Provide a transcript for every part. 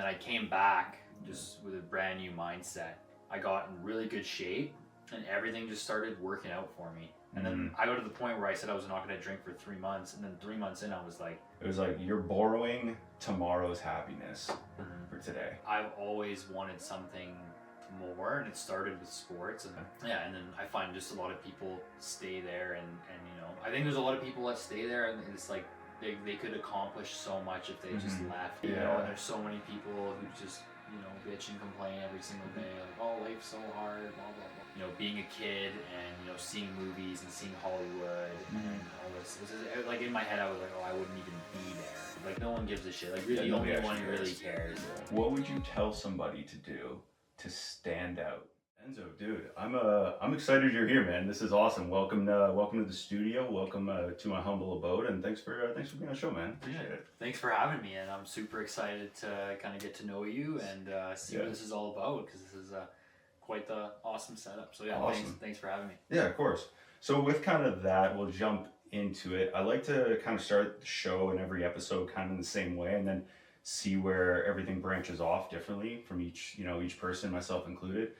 then I came back just with a brand new mindset. I got in really good shape, and everything just started working out for me. And then I got to the point where I said I was not going to drink for 3 months, and then 3 months in, I was like, it was like you're borrowing tomorrow's happiness for today. I've always wanted something more, and it started with sports, and and then I find just a lot of people stay there, and I think there's a lot of people that stay there, and it's like they could accomplish so much if they just left, and there's so many people who just bitch and complain every single day, like, oh, life's so hard, blah blah blah. Being a kid and seeing movies and seeing Hollywood and all this. Like in my head, I was like, oh, I wouldn't even be there. Like no one gives a shit. Like really, the only one who really cares. What would you tell somebody to do to stand out? Enzo, dude, I'm excited you're here, man. This is awesome. Welcome to the studio. Welcome to my humble abode, and thanks for being on the show, man. Appreciate it. Thanks for having me, and I'm super excited to kind of get to know you and see what this is all about, because this is quite the awesome setup. So awesome. Thanks for having me. Yeah, of course. So with kind of that, we'll jump into it. I like to kind of start the show and every episode kind of in the same way, and then see where everything branches off differently from each person, myself included.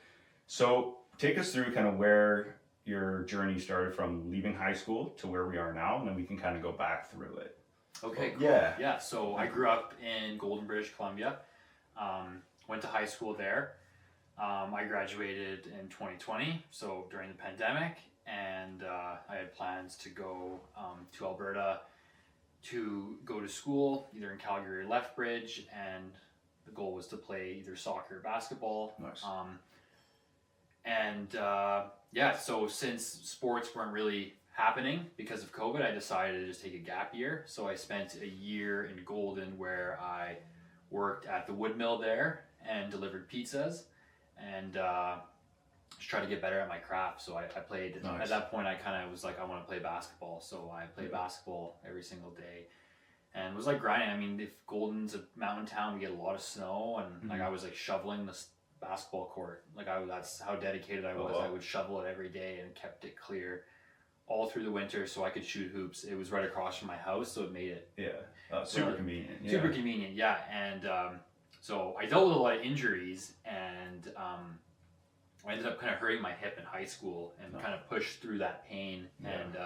So take us through kind of where your journey started from leaving high school to where we are now, and then we can kind of go back through it. Okay, cool. Yeah, so I grew up in Golden, British Columbia. Went to high school there. I graduated in 2020, so during the pandemic, and I had plans to go to Alberta to go to school, either in Calgary or Lethbridge, and the goal was to play either soccer or basketball. Nice. So since sports weren't really happening because of COVID, I decided to just take a gap year. So I spent a year in Golden where I worked at the wood mill there and delivered pizzas, and just try to get better at my craft. So I played, at that point I kind of was like, I want to play basketball. So I played basketball every single day and was like grinding. I mean, if Golden's a mountain town, we get a lot of snow, and like I was like shoveling the basketball court. Like that's how dedicated I was. I would shovel it every day and kept it clear all through the winter so I could shoot hoops. It was right across from my house, so it made it super convenient. Super convenient, yeah. And so I dealt with a lot of injuries, and I ended up kind of hurting my hip in high school, and kind of pushed through that pain. And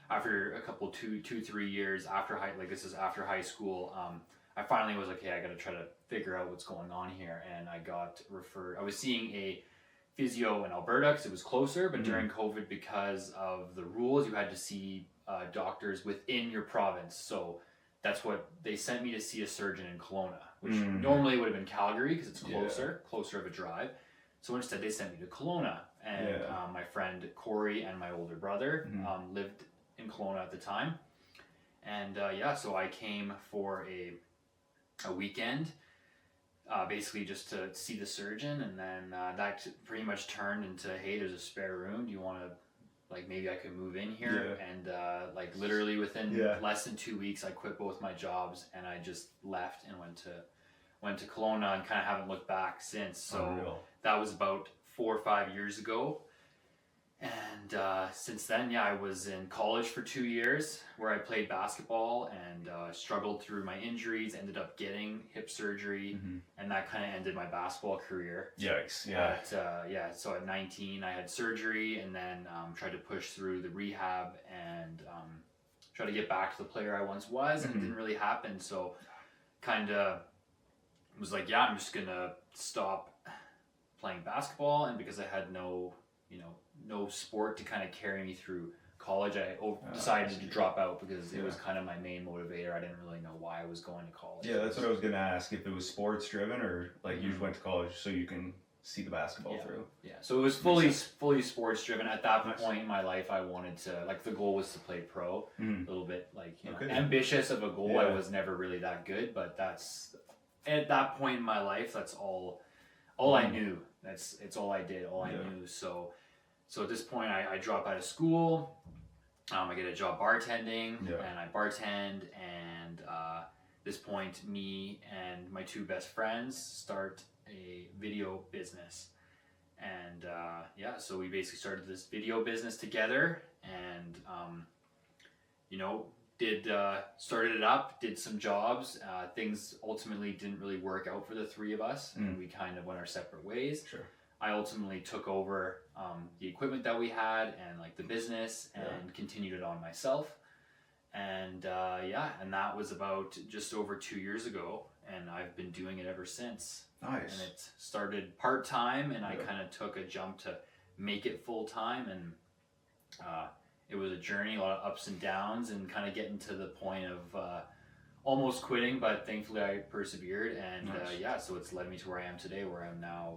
after a couple 2-3 years after after high school, I finally was like, okay, I got to try to figure out what's going on here. And I got referred. I was seeing a physio in Alberta because it was closer, but during COVID, because of the rules, you had to see doctors within your province. So that's what they sent me to see, a surgeon in Kelowna, which normally would have been Calgary because it's closer of a drive. So instead, they sent me to Kelowna, and my friend Corey and my older brother lived in Kelowna at the time. And so I came for a weekend, basically just to see the surgeon, and then that pretty much turned into, hey, there's a spare room. Do you want to, like, maybe I could move in here? And like literally within less than 2 weeks, I quit both my jobs, and I just left and went to Kelowna, and kind of haven't looked back since. So that was about 4 or 5 years ago. And since then, I was in college for 2 years where I played basketball and struggled through my injuries, ended up getting hip surgery, and that kind of ended my basketball career. Yikes, So at 19, I had surgery, and then tried to push through the rehab and try to get back to the player I once was, and it didn't really happen. So kind of was like, I'm just going to stop playing basketball, and because I had no sport to kind of carry me through college, I decided to drop out because it was kind of my main motivator. I didn't really know why I was going to college. Yeah, that's what I was going to ask, if it was sports driven, or like you just went to college so you can see the basketball through. Yeah, so it was fully sports driven. At that point in my life, I wanted to, like, the goal was to play pro. A little bit like ambitious of a goal. I was never really that good, but that's, at that point in my life, that's all I knew. It's all I did, all I knew. So at this point, I drop out of school. I get a job bartending, and I bartend. And this point, me and my two best friends start a video business. And so we basically started this video business together, and started it up, did some jobs. Things ultimately didn't really work out for the three of us, and we kind of went our separate ways. Sure. I ultimately took over the equipment that we had and like the business and continued it on myself. And and that was about just over 2 years ago, and I've been doing it ever since. Nice. And it started part-time, and I kind of took a jump to make it full-time, and it was a journey, a lot of ups and downs, and kind of getting to the point of almost quitting, but thankfully I persevered, and Nice. so it's led me to where I am today, where I'm now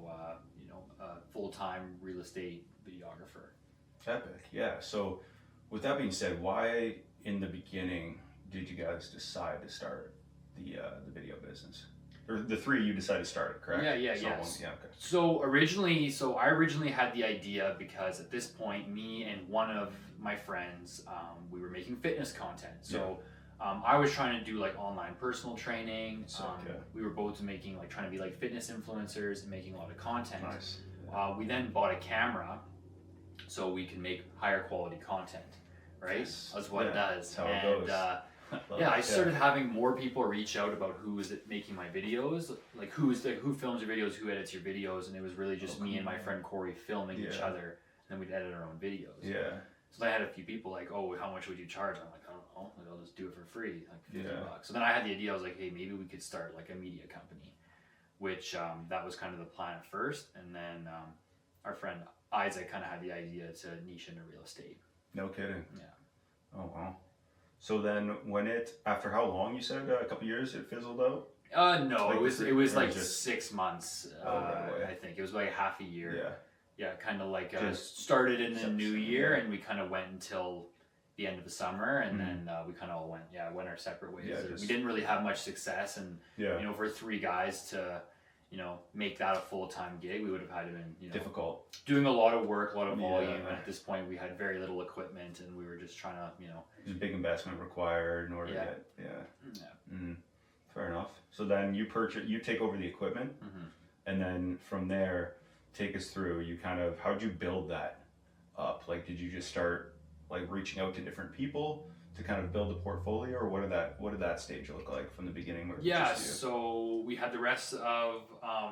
a full-time real estate videographer. Epic. Yeah. So with that being said, why in the beginning did you guys decide to start the video business? Or the three of you decided to start it, correct? Yeah. Okay. So I originally had the idea because at this point, me and one of my friends, we were making fitness content. So I was trying to do like online personal training. We were both making trying to be like fitness influencers and making a lot of content. Nice. We then bought a camera so we can make higher quality content. Right? Yes. That's what it does. That's how it goes. I started having more people reach out about who is making my videos, like who films your videos, who edits your videos, and it was really just me and my friend Corey filming each other, and then we'd edit our own videos. Yeah. So I had a few people like, oh, how much would you charge? I'm like, I don't know, like, I'll just do it for free, like $50. So then I had the idea, I was like, hey, maybe we could start like a media company, which that was kind of the plan at first, and then our friend Isaac kind of had the idea to niche into real estate. No kidding. Yeah. Oh wow. So then, after how long you said a couple years it fizzled out? No, Like it was like just 6 months. right away. I think it was like half a year. Yeah. Yeah, kind of like Just started in the new year, yeah. and we kind of went until the end of the summer, and then we kind of all went our separate ways. Yeah, We didn't really have much success, and yeah. for three guys to make that a full-time gig, we would have had to been Difficult. doing a lot of work, a lot of volume, Yeah. and at this point we had very little equipment, and we were just trying to There's a big investment required in order to get. Yeah. Fair enough. So then you take over the equipment, and then from there, take us through. How'd you build that up? Like, did you just start like reaching out to different people to kind of build a portfolio, or what did that stage look like from the beginning? Or Yeah, just you? so we had the rest of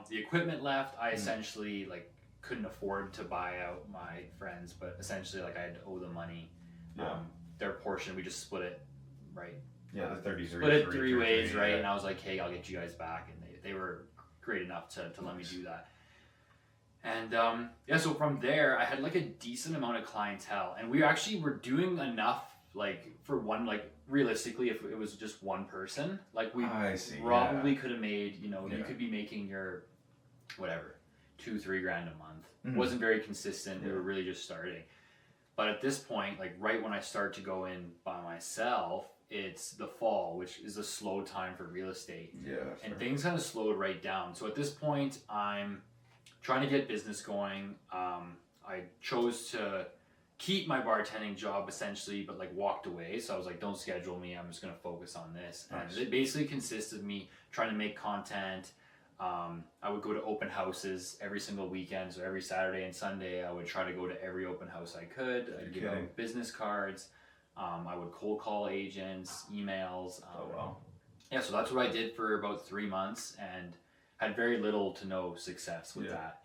the equipment left. I essentially couldn't afford to buy out my friends, but essentially I had to owe them money. Yeah. Their portion, we just split it, right? Yeah, the 30s. Split it three ways, right? And I was like, hey, I'll get you guys back, and they were great enough to let me do that. And so from there, I had like a decent amount of clientele, and we actually were doing enough, for one, realistically, if it was just one person, we probably could have made, you could be making your, whatever, $2-3 grand a month. It wasn't very consistent. We were really just starting. But at this point, right when I start to go in by myself, it's the fall, which is a slow time for real estate. Yeah. And things kind of slowed right down. So at this point, I'm trying to get business going. I chose to keep my bartending job essentially, but walked away. So I was like, don't schedule me. I'm just going to focus on this. Nice. And it basically consists of me trying to make content. I would go to open houses every single weekend. So every Saturday and Sunday, I would try to go to every open house I could. I'd give out business cards. I would cold call agents, emails. Oh, wow. Yeah, so that's what I did for about 3 months, and had very little to no success with that.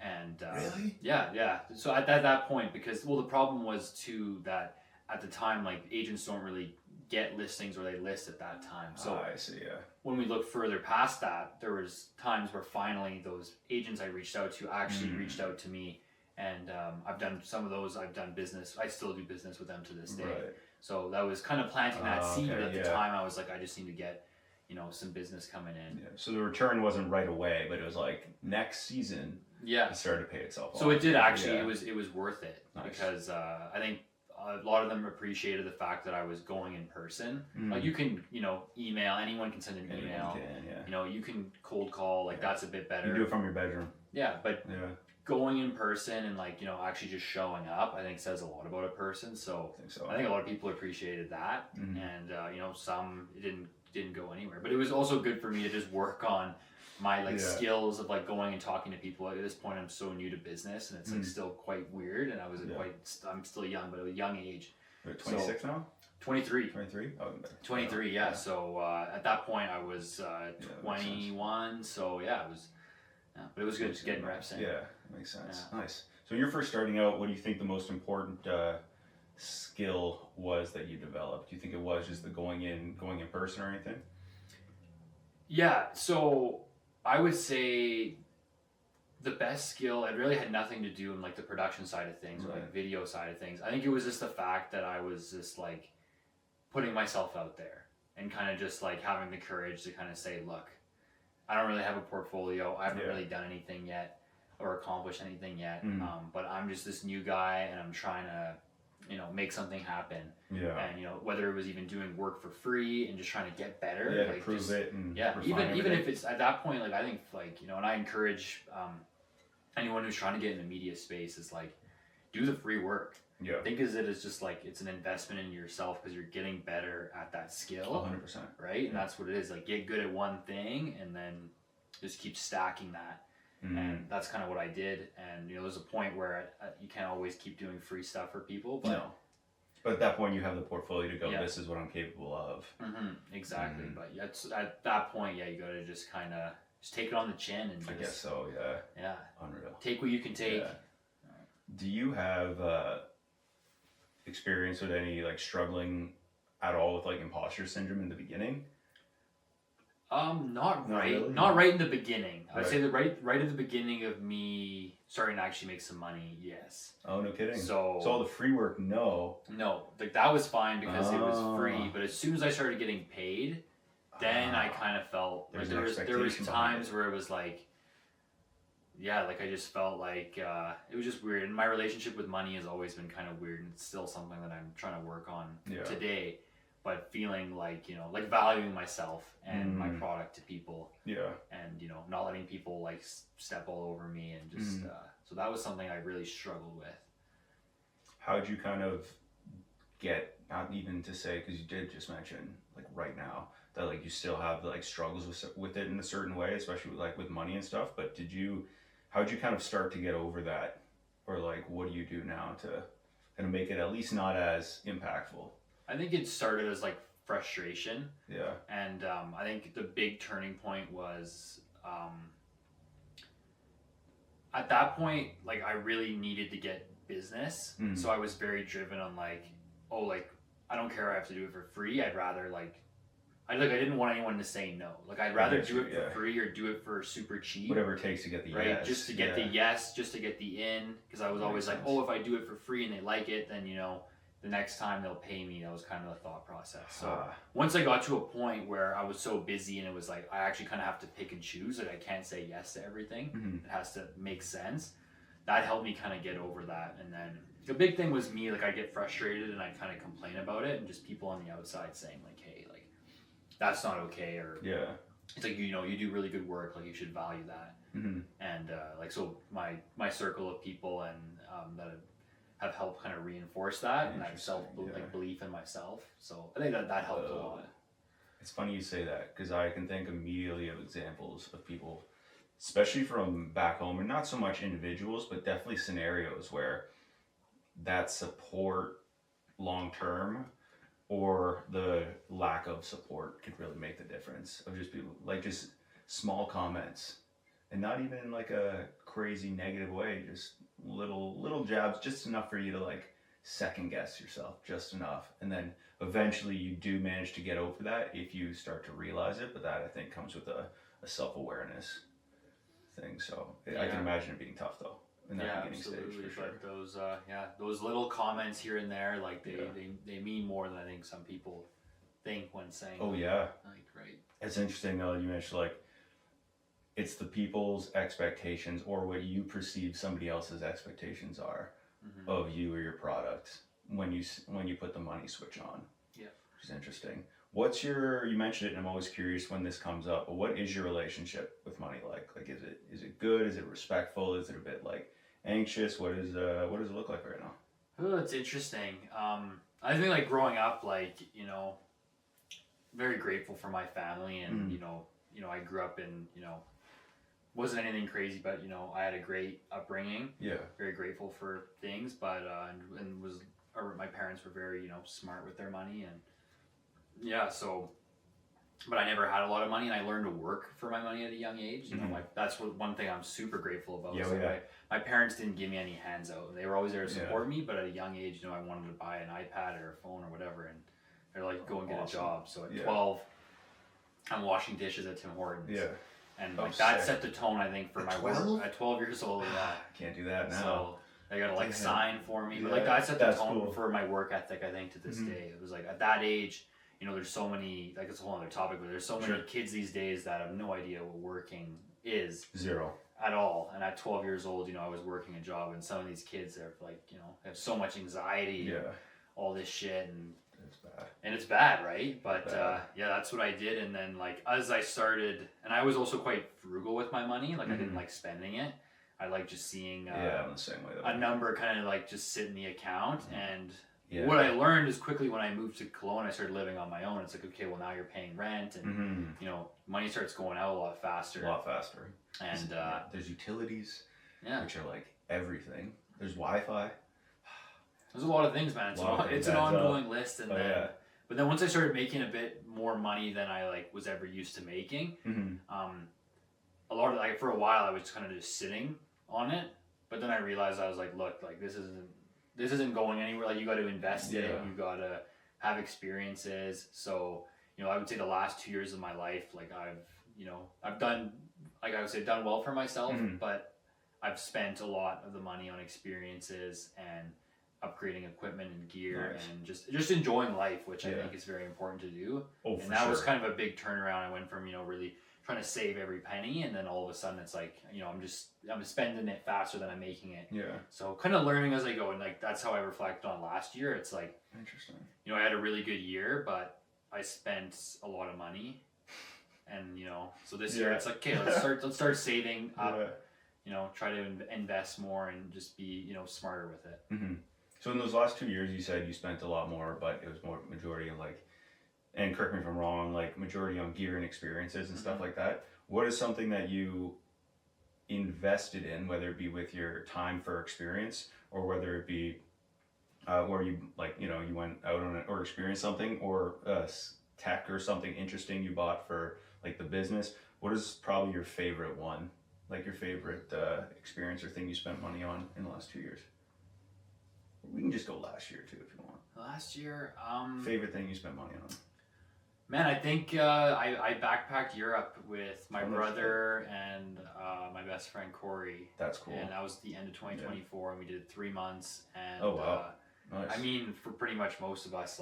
And really? Yeah. So at that point, because the problem was too that at the time, agents don't really get listings, or they list at that time. So I see. Yeah. When we look further past that, there was times where finally those agents I reached out to actually reached out to me, and I've done some of those. I've done business. I still do business with them to this day. Right. So that was kind of planting that seed. Okay, At the time, I was like, I just need to get some business coming in. Yeah. So the return wasn't right away, but it was next season. Yeah. It started to pay itself off. So it did actually. Yeah. It was worth it. Nice. Because I think a lot of them appreciated the fact that I was going in person. You can email, anyone can send an email. You can cold call. That's a bit better. You can do it from your bedroom. Yeah, but going in person and actually just showing up, I think says a lot about a person. So I think a lot of people appreciated that, and some it didn't go anywhere. But it was also good for me to just work on my skills of going and talking to people. At this point, I'm so new to business, and it's still quite weird. And I was I'm still young, but at a young age. You're 26 now? 23. 23? Oh, even better. 23, yeah. So at that point I was 21. So yeah, it was. Yeah, but it was good just getting reps in. Yeah, that makes sense. Yeah. Nice. So when you're first starting out, what do you think the most important skill was that you developed? Do you think it was just the going in person or anything? Yeah, so I would say the best skill, it really had nothing to do in like the production side of things or like video side of things. I think it was just the fact that I was just like putting myself out there and kind of just like having the courage to kind of say, look, I don't really have a portfolio. I haven't really done anything yet or accomplished anything yet. But I'm just this new guy and I'm trying to, you know, make something happen. Yeah. And, you know, whether it was even doing work for free and just trying to get better. Yeah, like prove it. And even if it's at that point, like I think like, you know, and I encourage anyone who's trying to get in the media space is like, do the free work. Yeah. Think of it as just like it's an investment in yourself because you're getting better at that skill. 100%. Right? And that's what it is. Like get good at one thing and then just keep stacking that. And that's kind of what I did. And you know, there's a point where you can't always keep doing free stuff for people. But, no. But at that point, you have the portfolio to go, this is what I'm capable of. Exactly. But at that point, you got to just kind of just take it on the chin. And just, I guess so, yeah. Yeah. Unreal. Take what you can take. Yeah. Do you have experience with any like struggling at all with like imposter syndrome in the beginning? Not right in the beginning. I'd say that right at the beginning of me starting to actually make some money, yes. Oh, no kidding. So all the free work, no, like that was fine because it was free. But as soon as I started getting paid, then I kind of felt like there was times where it was like, yeah, like I just felt like it was just weird. And my relationship with money has always been kind of weird, and it's still something that I'm trying to work on today. But feeling like, you know, like valuing myself and my product to people. Yeah. And, you know, not letting people like step all over me and just, so that was something I really struggled with. How'd you kind of get, not even to say, because you did just mention like right now that like you still have like struggles with it in a certain way, especially with money and stuff. But how'd you kind of start to get over that? Or like, what do you do now to kind of make it at least not as impactful? I think it started as like frustration. Yeah. And I think the big turning point was at that point, like I really needed to get business. So I was very driven on like, oh, like I don't care, I have to do it for free. I'd rather I didn't want anyone to say no. Like I'd rather do it for free or do it for super cheap. Whatever it takes to get the yes. Just to get the yes, just to get the in. Because I was always like, oh, if I do it for free and they like it, then you know, the next time they'll pay me. That was kind of the thought process. So once I got to a point where I was so busy and it was like I actually kind of have to pick and choose, like I can't say yes to everything. It has to make sense. That helped me kind of get over that. And then the big thing was me, like I get frustrated and I kind of complain about it, and just people on the outside saying like, hey, like that's not okay, or it's like, you know, you do really good work, like you should value that. And like so my circle of people and that have helped kind of reinforce that and that belief in myself. So I think that helped a lot. It's funny you say that because I can think immediately of examples of people, especially from back home, and not so much individuals, but definitely scenarios where that support long term or the lack of support could really make the difference. Of just people like just small comments, and not even in like a crazy negative way, just little jabs, just enough for you to like second guess yourself, just enough. And then eventually you do manage to get over that if you start to realize it. But that I think comes with a self-awareness thing. So I can imagine it being tough though in that beginning stage for sure. But those little comments here and there, like they mean more than I think some people think when saying. Oh yeah. Like right. It's interesting though you mentioned like it's the people's expectations or what you perceive somebody else's expectations are of you or your product when you put the money switch on. Yeah. Which is interesting. You mentioned it and I'm always curious when this comes up, but what is your relationship with money like? Like is it good? Is it respectful? Is it a bit like anxious? What does it look like right now? Oh, it's interesting. I think like growing up, like, you know, very grateful for my family and you know, I grew up in, you know, wasn't anything crazy, but you know, I had a great upbringing. Yeah. Very grateful for things, but and was my parents were very, smart with their money, and yeah, so, but I never had a lot of money, and I learned to work for my money at a young age. That's one thing I'm super grateful about. My parents didn't give me any hands out. They were always there to support me, but at a young age, I wanted to buy an iPad or a phone or whatever, and they're like, go and get a job. So at 12, I'm washing dishes at Tim Hortons. Yeah. And that set the tone, I think, for my work. At 12 years old, Can't do that now. So they gotta sign for me. But that set the tone for my work ethic, I think, to this day. It was like at that age, there's so many, it's a whole other topic, but there's so many kids these days that have no idea what working is. Zero. At all. And at 12 years old, I was working a job, and some of these kids are have so much anxiety, and all this shit, and it's bad. And it's bad, right? But that's what I did. And then as I started, and I was also quite frugal with my money. I didn't like spending it. I like just seeing I'm the same way, a number kind of just sit in the account. And what I learned is quickly when I moved to Kelowna, I started living on my own. It's like, okay, well now you're paying rent, and money starts going out a lot faster. And there's utilities, which are like everything. There's Wi-Fi. There's a lot of things, man. It's an ongoing list, and but then once I started making a bit more money than I was ever used to making, a lot of for a while I was kind of just sitting on it. But then I realized, I was like, look, this isn't going anywhere. You got to invest in it. You got to have experiences. So I would say the last 2 years of my life, I've done, I would say, done well for myself, but I've spent a lot of the money on experiences and upgrading equipment and gear, and just enjoying life, which I think is very important to do. And that was kind of a big turnaround. I went from really trying to save every penny, and then all of a sudden it's I'm spending it faster than I'm making it. So kind of learning as I go, and that's how I reflect on last year. It's interesting. I had a really good year, but I spent a lot of money, and so this year it's okay, let's start saving up. Try to invest more and just be smarter with it. So in those last 2 years, you said you spent a lot more, but it was more majority of and correct me if I'm wrong, majority on gear and experiences and stuff like that. What is something that you invested in, whether it be with your time for experience, or whether it be where you you went out on it or experienced something, or tech or something interesting you bought for the business? What is probably your favorite one, your favorite experience or thing you spent money on in the last 2 years? We can just go last year too if you want. Last year, favorite thing you spent money on? Man, I think I backpacked Europe with my brother and my best friend Corey. That's cool. And that was the end of 2024, and we did 3 months. And oh wow, nice. I mean, for pretty much most of us,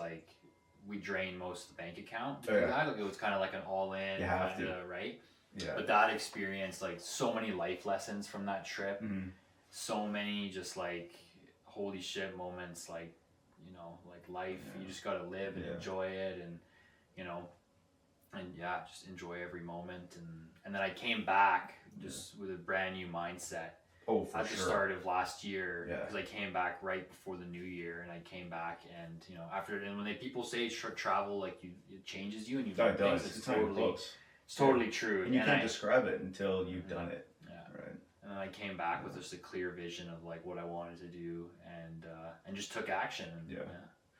we drained most of the bank account to do that. It was kind of an all-in, right? Yeah. But that experience, so many life lessons from that trip. So many just holy shit moments, life. You just gotta live and enjoy it, and just enjoy every moment. And then I came back just with a brand new mindset. At the start of last year, because I came back right before the new year, and I came back, and after, and when people say travel it changes you, and you learn things, it's totally true, and you can't describe it until you've done it. Right. And then I came back with just a clear vision of what I wanted to do, and just took action.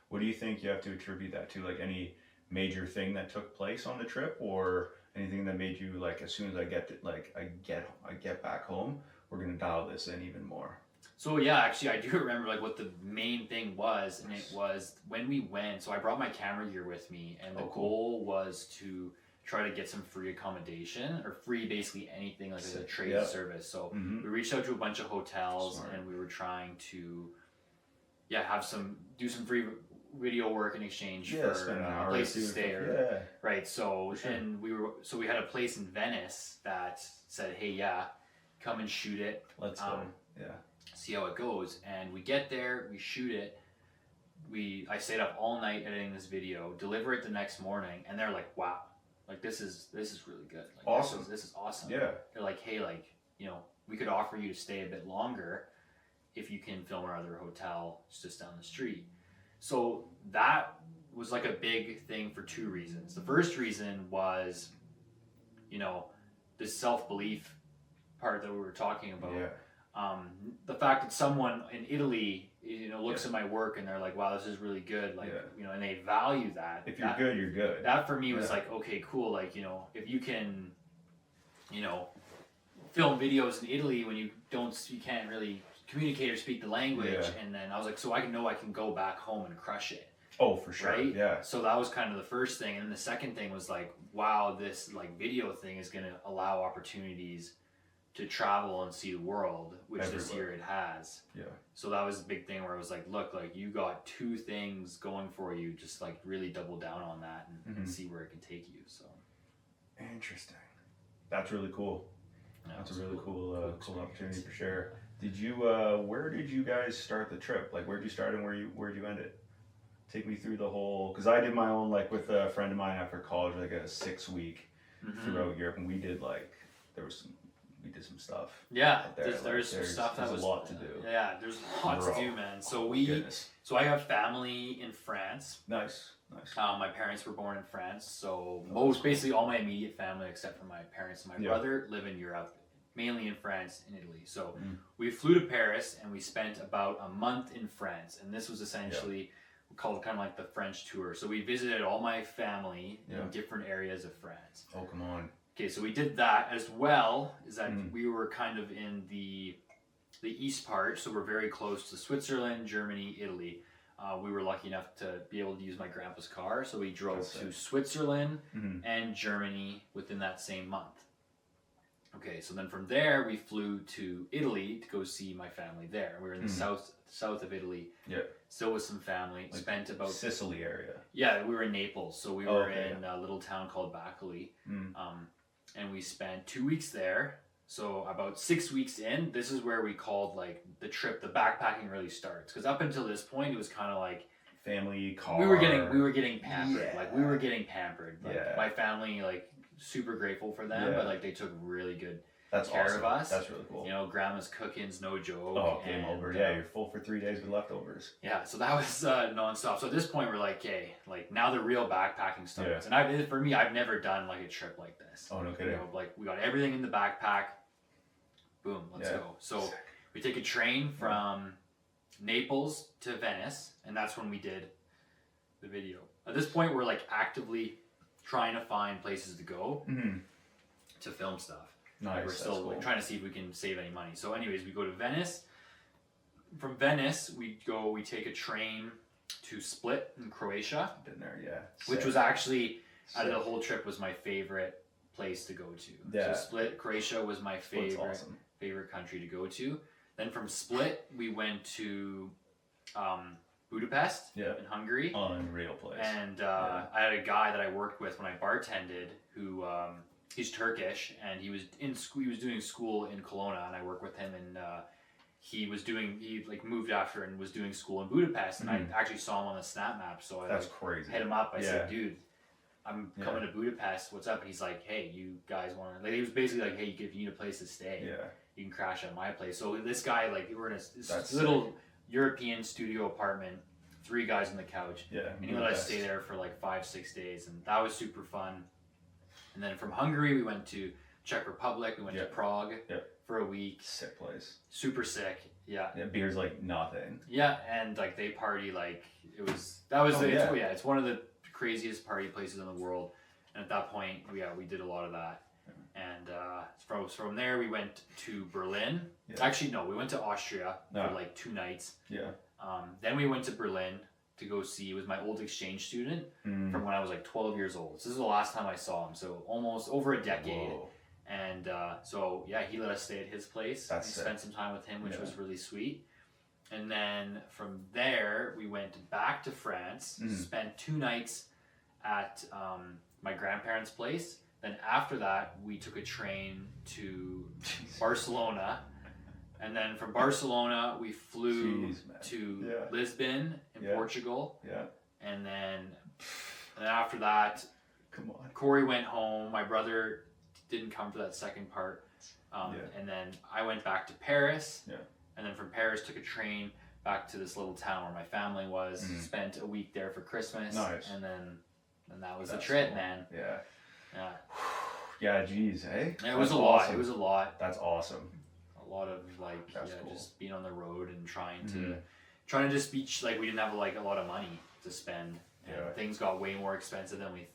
What do you think you have to attribute that to? Any major thing that took place on the trip, or anything that made you as soon as I get back home, we're gonna dial this in even more? So actually I do remember what the main thing was, and it was when we went. So I brought my camera gear with me, and the goal was to try to get some free accommodation, or free basically anything as a trade service. So we reached out to a bunch of hotels. Smart. And we were trying to do some free video work in exchange for a place to stay, right? So and we had a place in Venice that said, hey, come and shoot it, let's go, see how it goes. And we get there, we shoot it, I stayed up all night editing this video, deliver it the next morning, and they're like, wow, this is really good, awesome, this is awesome. They're like, hey, we could offer you to stay a bit longer if you can film our other hotel just down the street. So that was a big thing for 2 reasons. The first reason was, this self-belief part that we were talking about. the fact that someone in Italy, you know, looks at my work and they're like, wow, this is really good, like, you know, and they value that. If you're good, you're good. That for me was like, okay, cool, like, you know, if you can, you know, film videos in Italy when you can't really communicate or speak the language, and then I was like, so I can go back home and crush it. Oh, for sure. Right? Yeah. So that was kind of the first thing, and then the second thing was like, wow, this like video thing is going to allow opportunities to travel and see the world, which this year it has. Yeah. So that was the big thing where I was like, look, like you got two things going for you, just like really double down on that and see where it can take you. So interesting. That's really cool. Yeah, that's a really cool opportunity for sure. Did you where did you guys start the trip? Like where'd you start and where'd you end it? Take me through the whole, because I did my own, like with a friend of mine after college, like a 6-week throughout Europe, and we did some stuff. Yeah, there's some stuff that was a lot to do. Yeah, there's a lot to do, man. So so I have family in France. Nice. My parents were born in France, so basically all my immediate family except for my parents and my brother live in Europe, mainly in France and Italy. So we flew to Paris and we spent about a month in France, and this was essentially called kind of like the French tour. So we visited all my family in different areas of France. Oh, come on. Okay, so we did that as well as that we were kind of in the east part, so we're very close to Switzerland, Germany, Italy. We were lucky enough to be able to use my grandpa's car, so we drove to Switzerland and Germany within that same month. Okay, so then from there we flew to Italy to go see my family there. We were in the south of Italy. Yeah. Still with some family. Like spent about Sicily area. Yeah, we were in Naples, so we were in a little town called Bacoli, and we spent 2 weeks there. So about 6 weeks in, this is where we called like the trip. The backpacking really starts, because up until this point it was kind of like family car. We were getting pampered. Like we were getting pampered. Like my family, like super grateful for them, but like they took really good care of us. That's really cool. You know, grandma's cooking's no joke. Oh, game over. Yeah, you're full for 3 days with leftovers. Yeah, so that was nonstop. So at this point, we're like, okay, like now the real backpacking starts. And for me, I've never done like a trip like this. Oh, no kidding. You know, like we got everything in the backpack. Boom, let's go. So we take a train from Naples to Venice, and that's when we did the video. At this point, we're like actively trying to find places to go to film stuff. Nice. Like we're still like, trying to see if we can save any money. So anyways, we go to Venice. From Venice, we take a train to Split in Croatia. Been there, yeah. Which was actually, out of the whole trip, was my favorite place to go to. Yeah. So Split, Croatia was my favorite country to go to. Then from Split, we went to Budapest in Hungary. Unreal place. And I had a guy that I worked with when I bartended who he's Turkish, and he was doing school in Kelowna, and I worked with him, and he moved after and was doing school in Budapest, and I actually saw him on the Snap Map, so I crazy. hit him up. I said, dude, I'm coming to Budapest. What's up? And he's like, hey, you guys want to? Like, he was basically like, hey, if you need a place to stay, you can crash at my place. So this guy, like, we're in this little European studio apartment, 3 guys on the couch, and he let us stay there for like 5-6 days, and that was super fun. And then from Hungary, we went to Czech Republic. We went to Prague for a week. Sick place. Super sick. Yeah. Beer's like nothing. Yeah, and like they party like it's one of the craziest party places in the world. And at that point, we did a lot of that. And from there, we went to Berlin. Yeah. Actually, no, we went to Austria for like 2 nights. Yeah. Then we went to Berlin to go see. It was my old exchange student from when I was like 12 years old. So this is the last time I saw him. So almost over a decade. Whoa. And he let us stay at his place. We spent some time with him, which was really sweet. And then from there, we went back to France, spent 2 nights at my grandparents' place. Then after that, we took a train to Barcelona. And then from Barcelona, we flew to Lisbon in Portugal. Yeah. And then after that, Corey went home. My brother didn't come for that second part. And then I went back to Paris. Yeah. And then from Paris, took a train back to this little town where my family was. Spent a week there for Christmas. Nice. And then that was the trip, man. Yeah. Yeah. Yeah, geez, hey? It was a lot. It was a lot. That's awesome. a lot of like That's cool. just being on the road and trying to Mm-hmm. just be like we didn't have like a lot of money to spend, and Yeah. things got way more expensive than we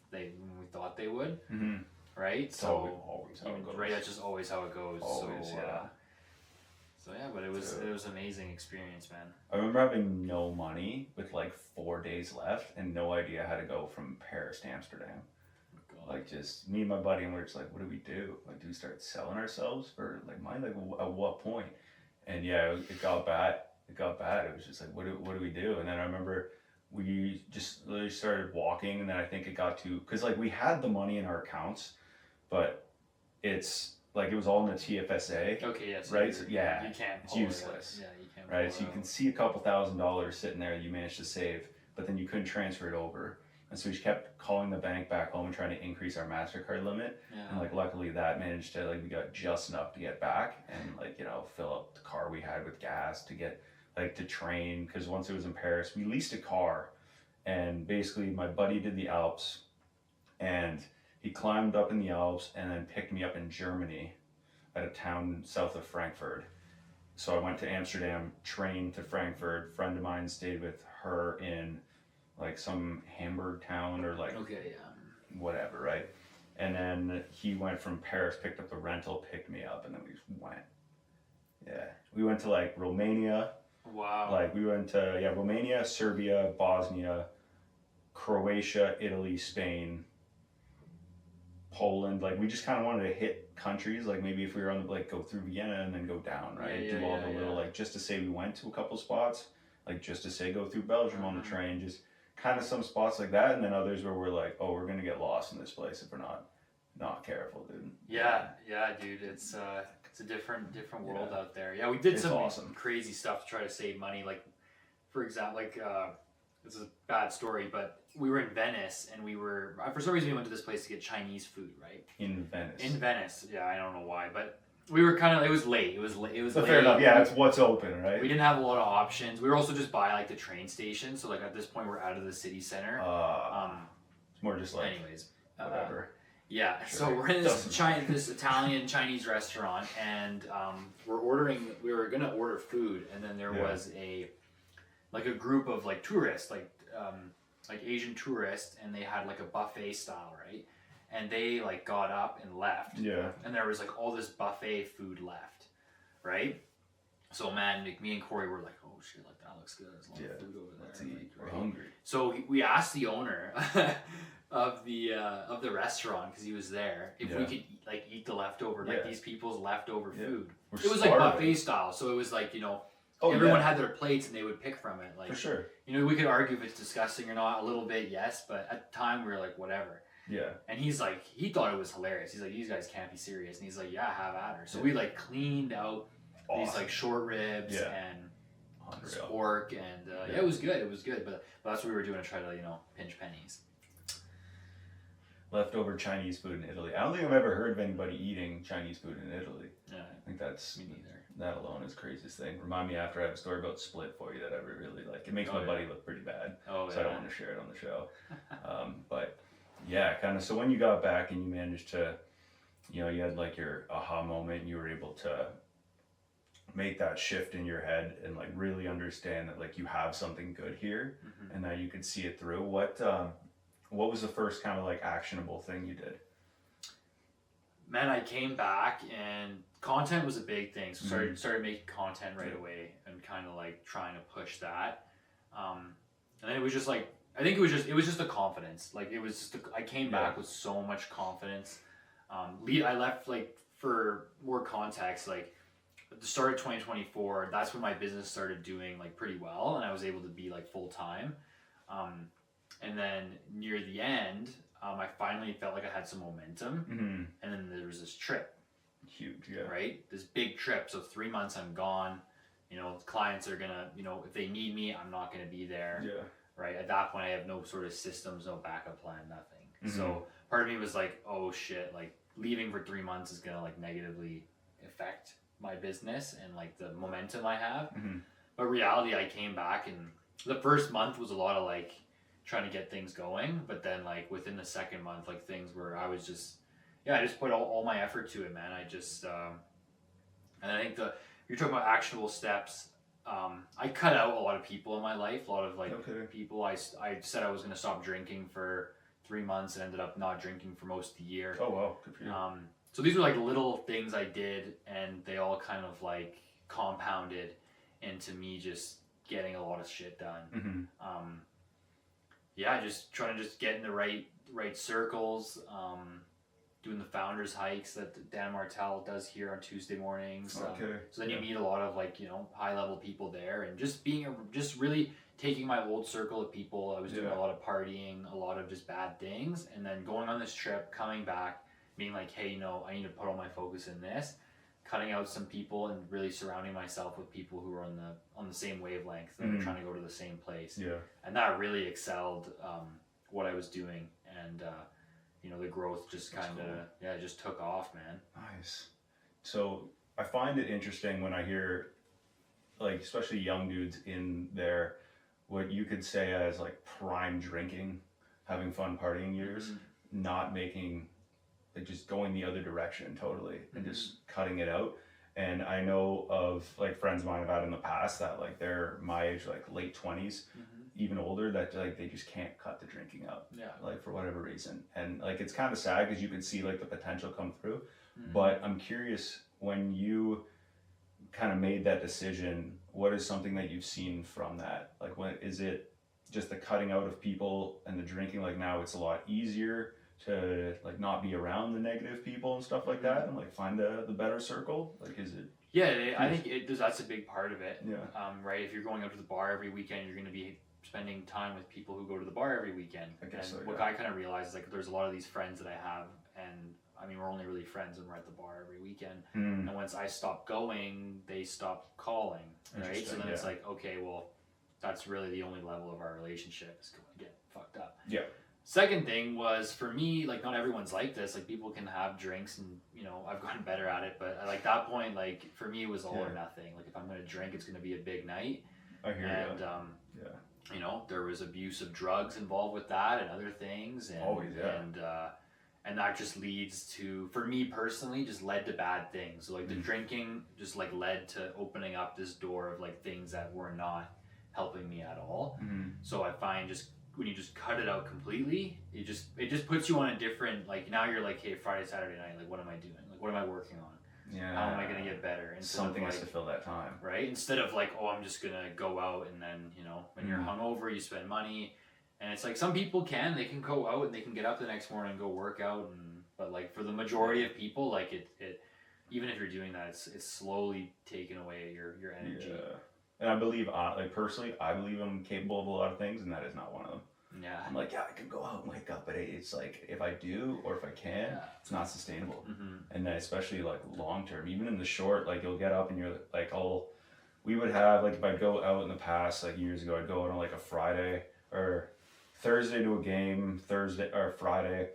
thought they would, Mm-hmm. right? It's So always how it goes. right, that's just always how it goes. Always, so yeah. so yeah, but it was an amazing experience, man. I remember having no money with like 4 days left and no idea how to go from Paris to Amsterdam. God. Like just me and my buddy, and we're just like, what do we do? Like, do we start selling ourselves for like money? Like, at what point? And yeah, it got bad. It got bad. It was just like, what do we do? And then I remember we just literally started walking, and then I think it got to, because like we had the money in our accounts, but it's like it was all in the TFSA. Okay, yes. Right? So, yeah, you can't. it's pull it out. useless. Yeah, you can't. Right, pull so it you out. can see a couple $1,000s sitting there you managed to save, but then you couldn't transfer it over. And so we just kept calling the bank back home and trying to increase our MasterCard limit. Yeah. And like luckily that managed to, like, we got just enough to get back and like, you know, fill up the car we had with gas to get like to train, because once it was in Paris, we leased a car, and basically my buddy did the Alps, and he climbed up in the Alps and then picked me up in Germany at a town south of Frankfurt. So I went to Amsterdam, trained to Frankfurt. Friend of mine stayed with her in like some Hamburg town or like Okay, yeah. whatever, right? And then he went from Paris, picked up the rental, picked me up, and then we just went. Yeah, we went to like Romania. Wow. Like we went to Romania, Serbia, Bosnia, Croatia, Italy, Spain, Poland. Like we just kind of wanted to hit countries. Like maybe if we were on like go through Vienna and then go down, right? Yeah, Do all the little like just to say we went to a couple spots, like just to say go through Belgium on the train, just kind of some spots like that, and then others where we're like, oh, we're gonna get lost in this place if we're not careful, dude. Yeah, dude. It's a different world out there. Yeah, we did It's some awesome. crazy stuff to try to save money. Like, for example, like this is a bad story, but we were in Venice, and we were for some reason we went to this place to get Chinese food, right? In Venice. In Venice, yeah, I don't know why, but we were kind of. It was late. It was late. So fair enough. Yeah, it's what's open, right? We didn't have a lot of options. We were also just by like the train station, so like at this point we're out of the city center. It's more just like anyways, whatever. Yeah, Sure. so we're in this Italian Chinese restaurant, and we were gonna order food, and then there was a group of like tourists, like Asian tourists, and they had like a buffet style, right? And they like got up and left. Yeah. And there was like all this buffet food left, right? So man, like, me and Corey were like, oh shit, like that looks good. There's a lot of food over there. Let's eat. Like, We're right? hungry. So we asked the owner of the restaurant, because he was there, if we could eat the leftover, like these people's leftover food. It was like buffet style, so it was like, you know, everyone had their plates and they would pick from it. Like, for sure. You know, we could argue if it's disgusting or not, a little bit, yes, but at the time we were like, whatever. Yeah. And he's like, he thought it was hilarious. He's like, these guys can't be serious. And he's like, yeah, have at her. So we like cleaned out these like short ribs and pork, and it was good. It was good, but that's what we were doing to try to, you know, pinch pennies. Leftover Chinese food in Italy. I don't think I've ever heard of anybody eating Chinese food in Italy. Yeah, I think that's me neither. That alone is the craziest thing. Remind me after I have a story about Split for you that I really like. It makes my buddy look pretty bad, so I don't want to share it on the show. But yeah, kind of. So when you got back and you managed to, you know, you had like your aha moment, and you were able to make that shift in your head and like really understand that like you have something good here, and that you could see it through. What was the first kind of like actionable thing you did? Man, I came back and content was a big thing. So started making content right away and kind of like trying to push that. And then it was just like, I think it was just the confidence. Like it was just, I came back with so much confidence. I left, like, for more context, like at the start of 2024, that's when my business started doing like pretty well, and I was able to be like full time. And then near the end, I finally felt like I had some momentum, and then there was this trip. Huge, right? This big trip. So 3 months I'm gone. You know, clients are gonna, you know, if they need me, I'm not gonna be there. Yeah. Right. At that point, I have no sort of systems, no backup plan, nothing. So part of me was like, oh shit, like leaving for 3 months is gonna like negatively affect my business and like the momentum I have. But reality, I came back, and the first month was a lot of like trying to get things going, but then like within the second month, like things were, I was just, I just put all my effort to it, man. I just And I think you're talking about actionable steps. I cut out a lot of people in my life, a lot of like people. I said I was going to stop drinking for 3 months and ended up not drinking for most of the year. Oh wow, good for you. So these were like little things I did, and they all kind of like compounded into me just getting a lot of shit done. Yeah, just trying to just get in the right circles. Doing the founders hikes that Dan Martell does here on Tuesday mornings. So then you meet a lot of like, you know, high level people there, and just really taking my old circle of people. I was doing a lot of partying, a lot of just bad things, and then going on this trip, coming back, being like, hey, you know, I need to put all my focus in this, cutting out some people and really surrounding myself with people who are on the same wavelength that are trying to go to the same place. Yeah. And that really excelled what I was doing, and you know, the growth just kind of, just took off, man. Nice. So I find it interesting when I hear, like, especially young dudes in their, what you could say as like prime drinking, having fun partying years, not making, like just going the other direction totally and just cutting it out. And I know of like friends of mine I've had in the past that like they're my age, like late 20s, even older, that like they just can't cut the drinking out, like for whatever reason. And like it's kind of sad because you could see like the potential come through. But I'm curious, when you kind of made that decision, what is something that you've seen from that? Like, when is it just the cutting out of people and the drinking? Like now it's a lot easier to like not be around the negative people and stuff like that, and like find the better circle. Like, is it? Yeah, I think that's a big part of it. Yeah. Right. If you're going out to the bar every weekend, you're going to be spending time with people who go to the bar every weekend. I guess what I kind of realized is like there's a lot of these friends that I have, and I mean we're only really friends when we're at the bar every weekend. And once I stop going, they stop calling. Right. So then it's like, okay, well, that's really the only level of our relationship is going to get fucked up. Yeah. Second thing was, for me, like not everyone's like this. Like people can have drinks, and you know I've gotten better at it. But at like that point, like for me, it was all or nothing. Like if I'm gonna drink, it's gonna be a big night. I hear you. And you know there was abuse of drugs involved with that and other things. And, always, and that just leads to, for me personally, just led to bad things. So like the drinking just like led to opening up this door of like things that were not helping me at all. So I find just when you just cut it out completely, it just puts you on a different, like now you're like, hey, Friday, Saturday night, like what am I doing? Like what am I working on? Yeah. How am I gonna get better? Something has to fill that time. Right? Instead of like, oh, I'm just gonna go out, and then, you know, when you're hungover, you spend money. And it's like some people they can go out and they can get up the next morning and go work out, but like for the majority of people, like it even if you're doing that, it's slowly taking away your energy. Yeah. And I believe, like personally, I believe I'm capable of a lot of things, and that is not one of them. Yeah. I'm like, I can go out and wake up, but it's like, if I do, or if I can, it's not sustainable. And then especially like long term, even in the short, like you'll get up and you're like, we would have, like if I'd go out in the past, like years ago, I'd go out on like a Friday or Thursday to a game, Thursday or Friday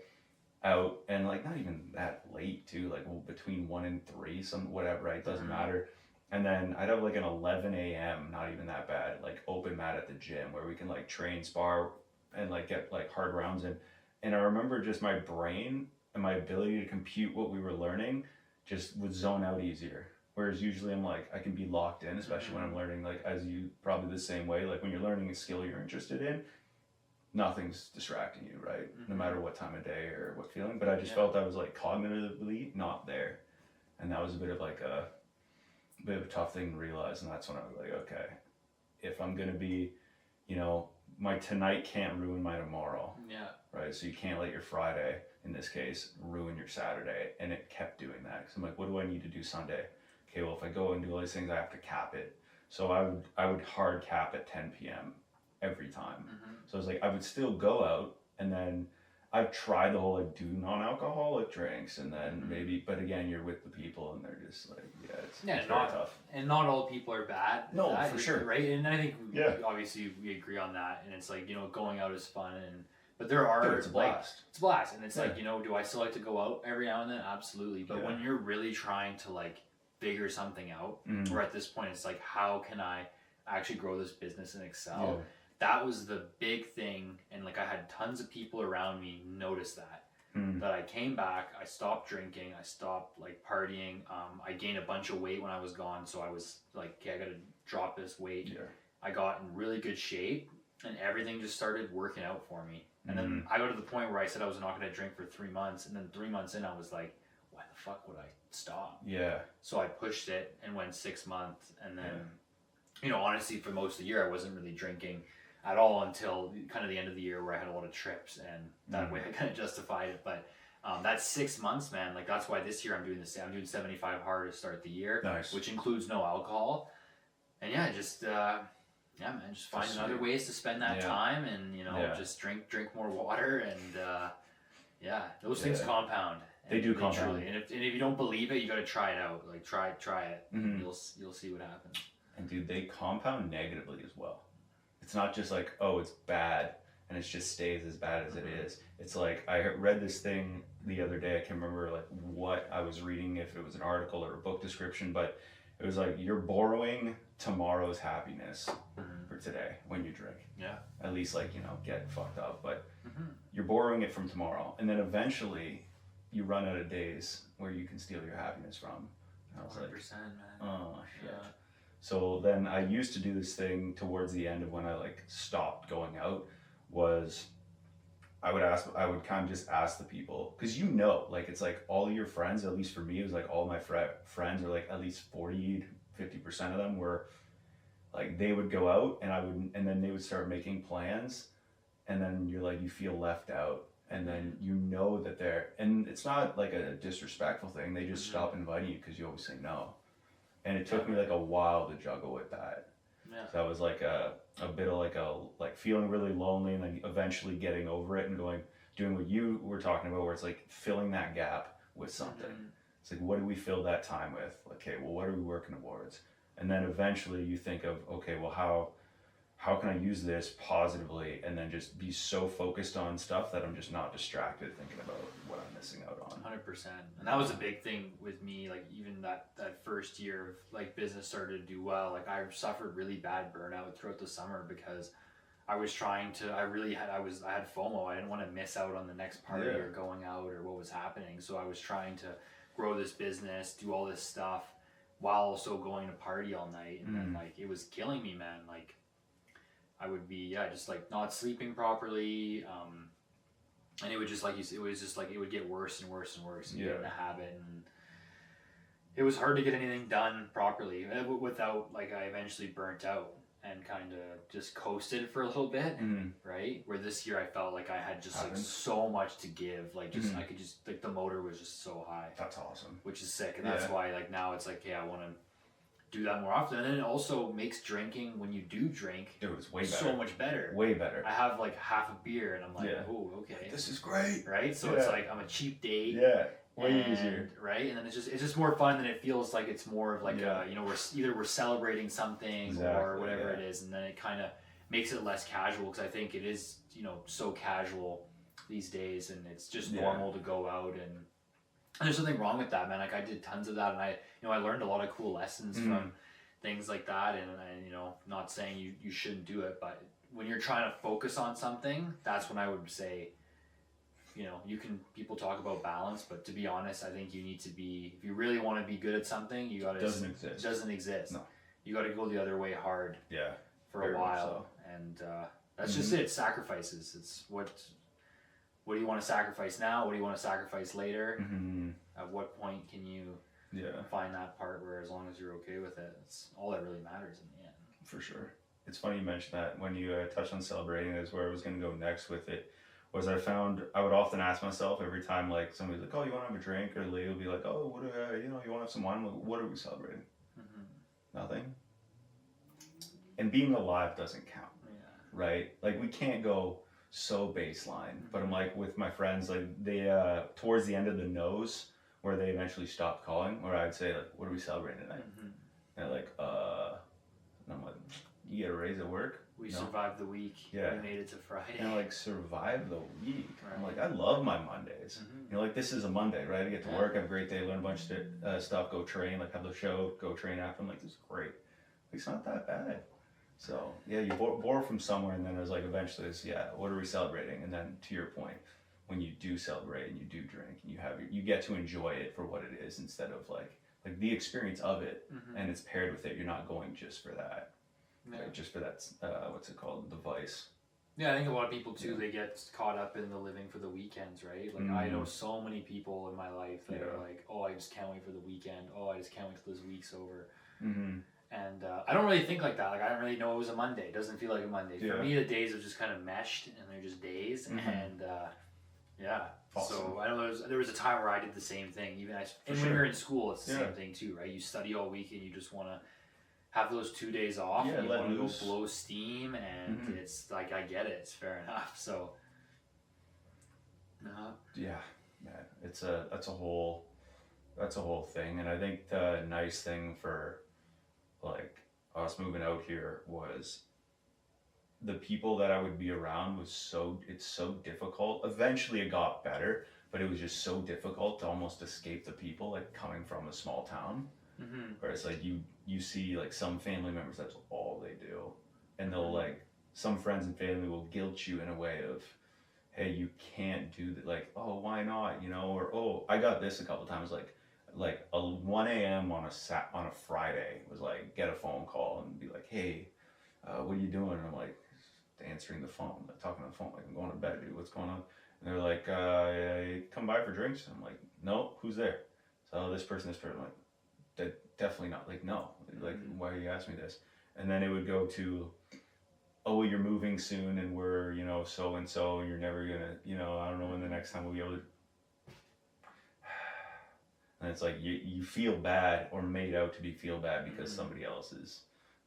out, and like not even that late too, like between 1 and 3, whatever, right? Doesn't matter. And then I'd have like an 11 a.m., not even that bad, like open mat at the gym where we can like train, spar, and like get like hard rounds in. And I remember just my brain and my ability to compute what we were learning just would zone out easier. Whereas usually I'm like, I can be locked in, especially when I'm learning, like as you probably the same way, like when you're learning a skill you're interested in, nothing's distracting you, right? No matter what time of day or what feeling. But I just felt I was like cognitively not there. And that was a bit of a tough thing to realize. And that's when I was like, okay, if I'm going to be, you know, my tonight can't ruin my tomorrow. Yeah. Right. So you can't let your Friday, in this case, ruin your Saturday. And it kept doing that. Cause I'm like, what do I need to do Sunday? Okay, well, if I go and do all these things, I have to cap it. So I would hard cap at 10 p.m. every time. So I was like, I would still go out, and then I've tried the whole like do non-alcoholic drinks, and then maybe, but again, you're with the people and they're just like, it's very tough. And not all people are bad. No, for sure. Right. And I think obviously we agree on that. And it's like, you know, going out is fun, but there are it's a blast. It's a blast. And it's like, you know, do I still like to go out every now and then? Absolutely. But when you're really trying to like figure something out, or at this point it's like, how can I actually grow this business and excel? That was the big thing. And like I had tons of people around me notice that. that I came back, I stopped drinking, I stopped like partying. I gained a bunch of weight when I was gone, so I was like, okay, I gotta drop this weight. Yeah. I got in really good shape, and everything just started working out for me. And then I got to the point where I said I was not going to drink for 3 months, and then 3 months in, I was like, why the fuck would I stop? Yeah. So I pushed it and went 6 months, and then, you know, honestly, for most of the year, I wasn't really drinking at all until kind of the end of the year where I had a lot of trips, and that way I kind of justified it. But that 6 months, man, like that's why this year I'm doing this. I'm doing 75 hard to start the year, which includes no alcohol, and yeah, just. Yeah, man, just find other ways to spend that time, and you know, just drink more water, and those things compound. They do compound. Truly. And if you don't believe it, you got to try it out. Like try it. And you'll see what happens. And dude, they compound negatively as well. It's not just like, oh, it's bad and it just stays as bad as it is. It's like I read this thing the other day. I can't remember like what I was reading, if it was an article or a book description, but it was like you're borrowing tomorrow's happiness for today when you drink. Yeah. At least like, you know, get fucked up, but you're borrowing it from tomorrow, and then eventually you run out of days where you can steal your happiness from. And I was 100%, like, man. oh shit. Yeah. So then I used to do this thing towards the end of when I like stopped going out, was I would kind of just ask the people, because you know, like it's like all your friends, at least for me, it was like all my friends are like at least 40 to 50% of them were like, they would go out and then they would start making plans, and then you're like, you feel left out, and then you know that and it's not like a disrespectful thing, they just stop inviting you because you always say no. And it took me like a while to juggle with that. Yeah. So that was like a bit of like feeling really lonely, and then eventually getting over it and doing what you were talking about, where it's like filling that gap with something. It's like, what do we fill that time with? Okay, well, what are we working towards? And then eventually you think of, okay, well, how can I use this positively, and then just be so focused on stuff that I'm just not distracted thinking about what I'm missing out on. 100%. And that was a big thing with me, like even that first year of like business started to do well. Like I suffered really bad burnout throughout the summer because I was trying to, I had FOMO. I didn't want to miss out on the next party or going out or what was happening. So I was trying to grow this business, do all this stuff while also going to party all night. And then like, it was killing me, man. Like I would be, just like not sleeping properly. And it would just, like you said, it was just like, it would get worse and worse and worse. And get in a habit, and it was hard to get anything done properly without, like, I eventually burnt out and kind of just coasted for a little bit, right? Where this year I felt like I had just like so much to give, like just I could just, like the motor was just so high. That's awesome. Which is sick, and that's why like now it's like, I want to do that more often. And then it also makes drinking, when you do drink, dude, it's way better. So much better. Way better. I have like half a beer and I'm like, oh, okay, this is great, right? So it's like I'm a cheap date. Yeah. Way easier, right? And then it's just more fun, and it feels like it's more of like you know, we're celebrating something or whatever it is, and then it kind of makes it less casual, because I think it is, you know, so casual these days, and it's just normal to go out, and there's something wrong with that, man. Like I did tons of that, and I learned a lot of cool lessons from things like that, and you know, not saying you shouldn't do it, but when you're trying to focus on something, that's when I would say, you know, people talk about balance, but to be honest, I think you need to be, if you really want to be good at something, you gotta, it doesn't exist. No. You gotta go the other way hard. Yeah. For a while. So. And that's just it. Sacrifices. It's what do you want to sacrifice now? What do you want to sacrifice later? At what point can you find that part where, as long as you're okay with it, it's all that really matters in the end. For sure. It's funny you mentioned that. When you touched on celebrating, is where I was going to go next with it. Was I would often ask myself every time, like, somebody's like, oh, you want to have a drink? Or the lady would be like, oh, what you want to have some wine? What are we celebrating? Nothing. And being alive doesn't count, right? Like, we can't go so baseline. But I'm like, with my friends, like, they, towards the end of the nose, where they eventually stopped calling, where I'd say, like, what are we celebrating tonight? And they're like, and I'm like, you get a raise at work? We survived the week. Yeah. We made it to Friday. And like, survive the week. Right. I'm like, I love my Mondays. You know, like, this is a Monday, right? I get to work, have a great day, learn a bunch of stuff, go train, like have the show, go train after. I'm like, this is great. It's not that bad. So yeah, you borrow from somewhere, and then there's like, eventually it's, what are we celebrating? And then to your point, when you do celebrate and you do drink and you get to enjoy it for what it is instead of like the experience of it, and it's paired with it. You're not going just for that, like, just for that what's it called, the vice. Yeah, I think a lot of people too, they get caught up in the living for the weekends, right? Like I know so many people in my life that are like, oh, I just can't wait for the weekend. Oh, I just can't wait till this week's over. And I don't really think like that. Like I don't really know it was a Monday. It doesn't feel like a Monday. For me, the days are just kind of meshed and they're just days. And awesome. So I know there was a time where I did the same thing. Even when you're in school, it's the same thing too, right? You study all week and you just want to have those 2 days off. And you want to go blow steam, and it's like, I get it. It's fair enough. So yeah, man, that's a whole thing. And I think the nice thing for like us moving out here was the people that I would be around it's so difficult. Eventually it got better, but it was just so difficult to almost escape the people, like coming from a small town. Where it's like you see like some family members, that's all they do, and they'll like, some friends and family will guilt you in a way of, hey, you can't do that, like, oh, why not, you know, or oh, I got this a couple times, like a 1 a.m. on a Friday was like, get a phone call and be like, hey, what are you doing? And I'm like, answering the phone, like talking on the phone, like, I'm going to bed, dude, what's going on? And they're like, come by for drinks. And I'm like, no, who's there? So this person, I'm like, definitely not. Like, no, like, why are you asking me this? And then it would go to, oh, you're moving soon, and we're, you know, so and so, and you're never gonna, you know, I don't know when the next time we'll be able to. And it's like you feel bad, or made out to feel bad because somebody else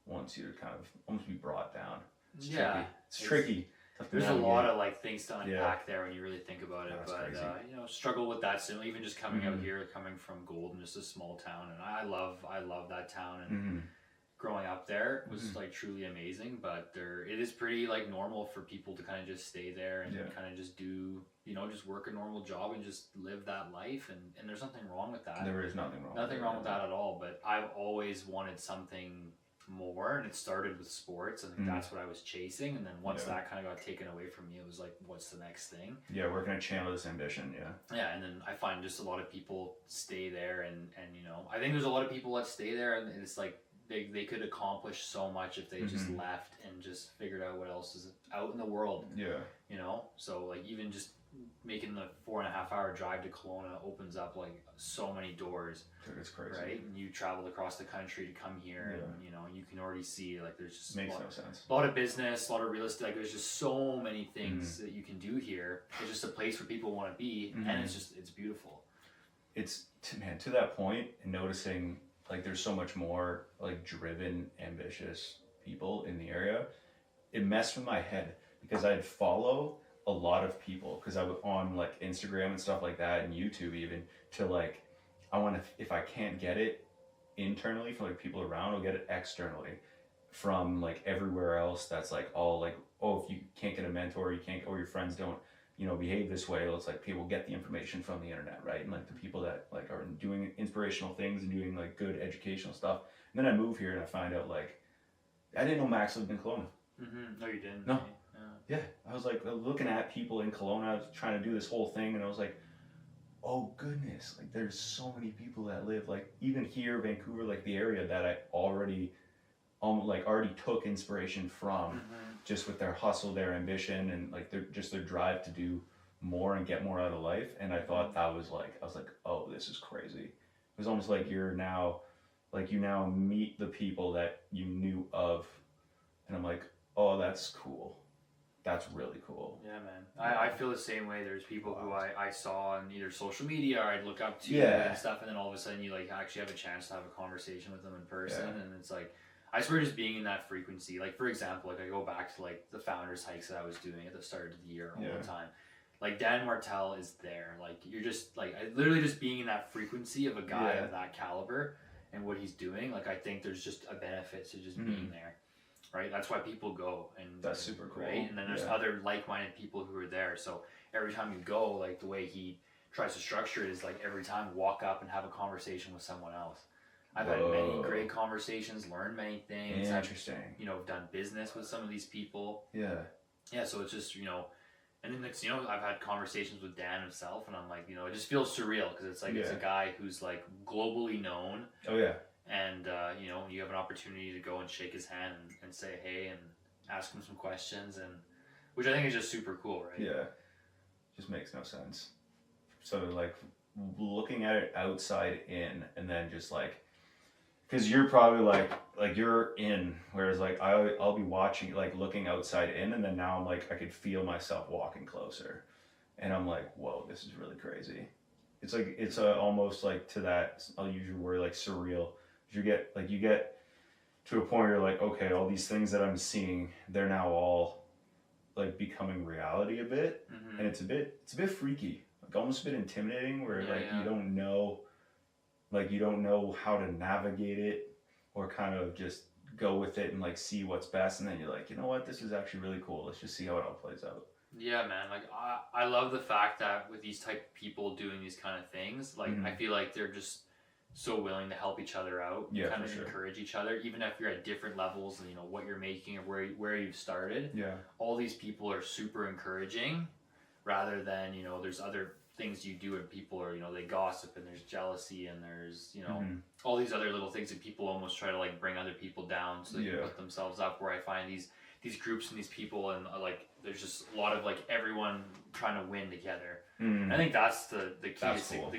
wants you to kind of almost be brought down. It's tricky. There's a lot of like things to unpack there when you really think about it. But you know, struggle with that soon. Even just coming out here, coming from Golden, just a small town, and I love that town, and growing up there was like truly amazing. But it is pretty like normal for people to kind of just stay there and kind of just do, you know, just work a normal job and just live that life, and there's nothing wrong with that. There is nothing wrong with that at all. But I've always wanted something more, and it started with sports, and that's what I was chasing. And then once that kind of got taken away from me, it was like, what's the next thing? We're gonna channel this ambition. And then I find just a lot of people stay there, and you know, I think there's a lot of people that stay there, and it's like they could accomplish so much if they just left and just figured out what else is out in the world. You know, so like even just making the 4.5 hour drive to Kelowna opens up like so many doors. Dude, it's crazy, right? And you traveled across the country to come here, and you know, you can already see like there's just makes no sense. A lot of business, a lot of real estate. Like there's just so many things that you can do here. It's just a place where people want to be, and it's beautiful. It's to that point, and noticing like there's so much more like driven, ambitious people in the area. It messed with my head because I'd follow a lot of people because I was on like Instagram and stuff like that, and YouTube even, to like, I want to, if I can't get it internally from like people around, I'll get it externally from like everywhere else. That's like all like, oh, if you can't get a mentor, you can't, or your friends don't, you know, behave this way. It's like people get the information from the internet, right? And like the people that like are doing inspirational things and doing like good educational stuff. And then I move here and I find out like, I didn't know Max lived in Kelowna. No, you didn't. No. Yeah, I was like looking at people in Kelowna, I was trying to do this whole thing, and I was like, oh goodness, like there's so many people that live, like even here, Vancouver, like the area that I already took inspiration from, just with their hustle, their ambition, and like their drive to do more and get more out of life. And I thought that was like, I was like, oh, this is crazy. It was almost like you now meet the people that you knew of, and I'm like, oh, that's cool. That's really cool. Yeah, man. I feel the same way. There's people who I saw on either social media or I'd look up to and stuff, and then all of a sudden you like actually have a chance to have a conversation with them in person, and it's like, I swear, just being in that frequency. Like for example, like I go back to like the founders hikes that I was doing at the start of the year all the time. Like Dan Martell is there. Like you're just like literally just being in that frequency of a guy of that caliber and what he's doing. Like I think there's just a benefit to just being there. Right, that's why people go, and that's super cool. Right, and then there's other like-minded people who are there. So every time you go, like the way he tries to structure it is like every time walk up and have a conversation with someone else. I've had many great conversations, learned many things. Interesting. I've, done business with some of these people. Yeah. So it's just And then next, I've had conversations with Dan himself, and I'm like, it just feels surreal because it's like it's a guy who's like globally known. Oh yeah. And you have an opportunity to go and shake his hand and say hey and ask him some questions, and which I think is just super cool, right? Yeah. Just makes no sense. So like looking at it outside in, and then just like, because you're probably like you're in, whereas like I'll be watching, like looking outside in, and then now I'm like I could feel myself walking closer, and I'm like, whoa, this is really crazy. It's like it's almost like to that, I'll use your word, like surreal. You get to a point where you're like, okay, all these things that I'm seeing, they're now all like becoming reality a bit, and it's a bit freaky, like almost a bit intimidating, where you don't know. Like you don't know how to navigate it, or kind of just go with it and like see what's best, and then you're like, you know what, this is actually really cool. Let's just see how it all plays out. Yeah, man. Like I love the fact that with these type of people doing these kind of things, like I feel like they're just so willing to help each other out, kind of encourage each other, even if you're at different levels and what you're making or where you've started. Yeah. All these people are super encouraging, rather than there's other things you do and people are they gossip and there's jealousy and there's all these other little things that people almost try to like bring other people down so they can put themselves up, where I find these groups and these people and like there's just a lot of like everyone trying to win together. I think that's the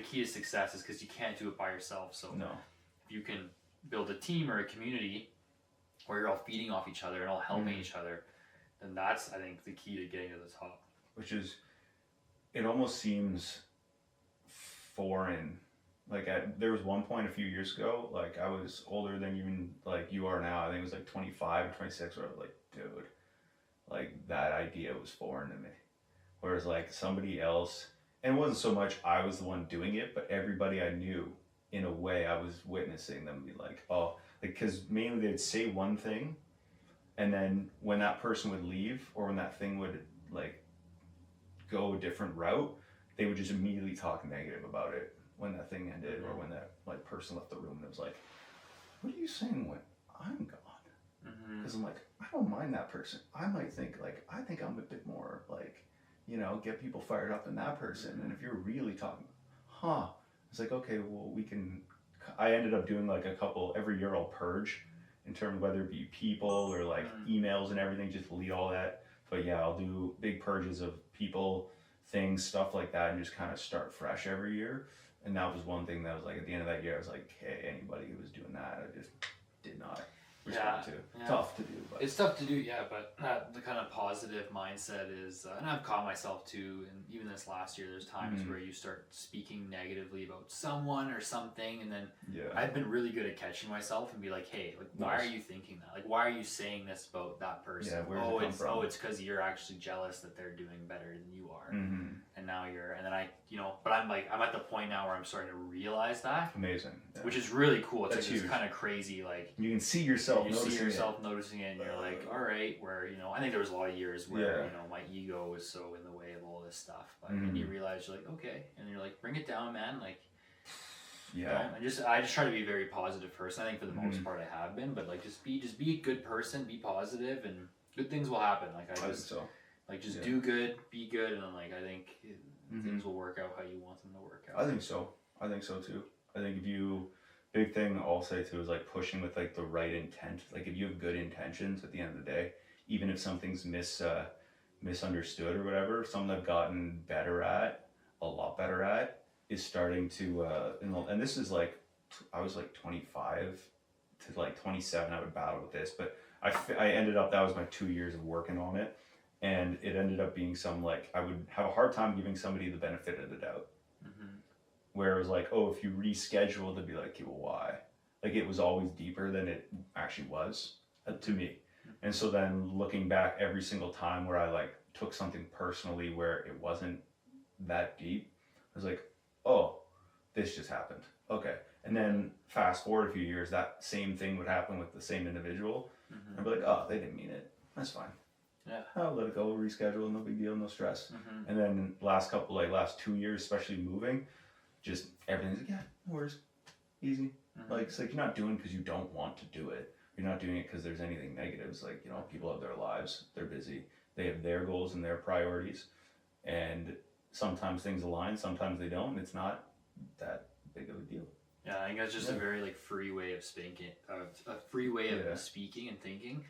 key to success, is because you can't do it by yourself. So if you can build a team or a community where you're all feeding off each other and all helping each other, then that's I think the key to getting to the top. Which is, it almost seems foreign. Like there was one point a few years ago, like I was older than even like you are now. I think it was like 25 or 26, where I was like, dude, like that idea was foreign to me. Whereas like somebody else, and it wasn't so much I was the one doing it, but everybody I knew, in a way, I was witnessing them be like, oh, like, because mainly they'd say one thing, and then when that person would leave, or when that thing would like go a different route, they would just immediately talk negative about it when that thing ended, or when that like person left the room, and it was like, what are you saying when I'm gone? Because I'm like, I don't mind that person. I might think like, I think I'm a bit more like, get people fired up than that person. And if you're really talking, it's like, okay, well, I ended up doing like a couple, every year I'll purge, in terms of whether it be people or like emails and everything, just delete all that. But yeah, I'll do big purges of people, things, stuff like that, and just kind of start fresh every year. And that was one thing that was like, at the end of that year, I was like, hey, anybody who was doing that, I just did not respond to. Tough to do. But. It's tough to do, but the kind of positive mindset is, and I've caught myself too, and even this last year, there's times where you start speaking negatively about someone or something, and then I've been really good at catching myself and be like, hey, like, why are you thinking that? Like, why are you saying this about that person? Yeah, where's it come from? It's because you're actually jealous that they're doing better than you are. And now and then but I'm at the point now where I'm starting to realize that. Amazing. Yeah. Which is really cool. It's That's like huge. It's kind of crazy, like you can see yourself noticing it, and you're like, all right, where I think there was a lot of years where my ego was so in the way of all this stuff, but then you realize you're like, okay, and you're like, bring it down, man, like I just try to be a very positive person. I think for the most part I have been, but like just be a good person, be positive, and good things will happen. Like I just think so. Like just do good, be good, and then like I think things will work out how you want them to work out. I think so too. I think big thing I'll say too is like pushing with like the right intent. Like if you have good intentions at the end of the day, even if something's misunderstood or whatever, something I've gotten a lot better at, is starting to, and this is like, I was like 25 to like 27, I would battle with this, but I ended up, that was my 2 years of working on it. And it ended up being I would have a hard time giving somebody the benefit of the doubt. Where it was like, oh, if you reschedule, they'd be like, okay, well, why? Like it was always deeper than it actually was to me. And so then looking back every single time where I like took something personally where it wasn't that deep, I was like, oh, this just happened. Okay. And then fast forward a few years, that same thing would happen with the same individual. I'd be like, oh, they didn't mean it. That's fine. Yeah. I'll let it go, reschedule, no big deal, no stress. And then last 2 years, especially moving, just everything's like, yeah, no worries, easy. Like, it's like you're not doing it because you don't want to do it. You're not doing it because there's anything negative. It's like, people have their lives, they're busy, they have their goals and their priorities. and sometimes things align, sometimes they don't. It's not that big of a deal. Yeah, I think that's just a very like free way of speaking, a free way of speaking and thinking.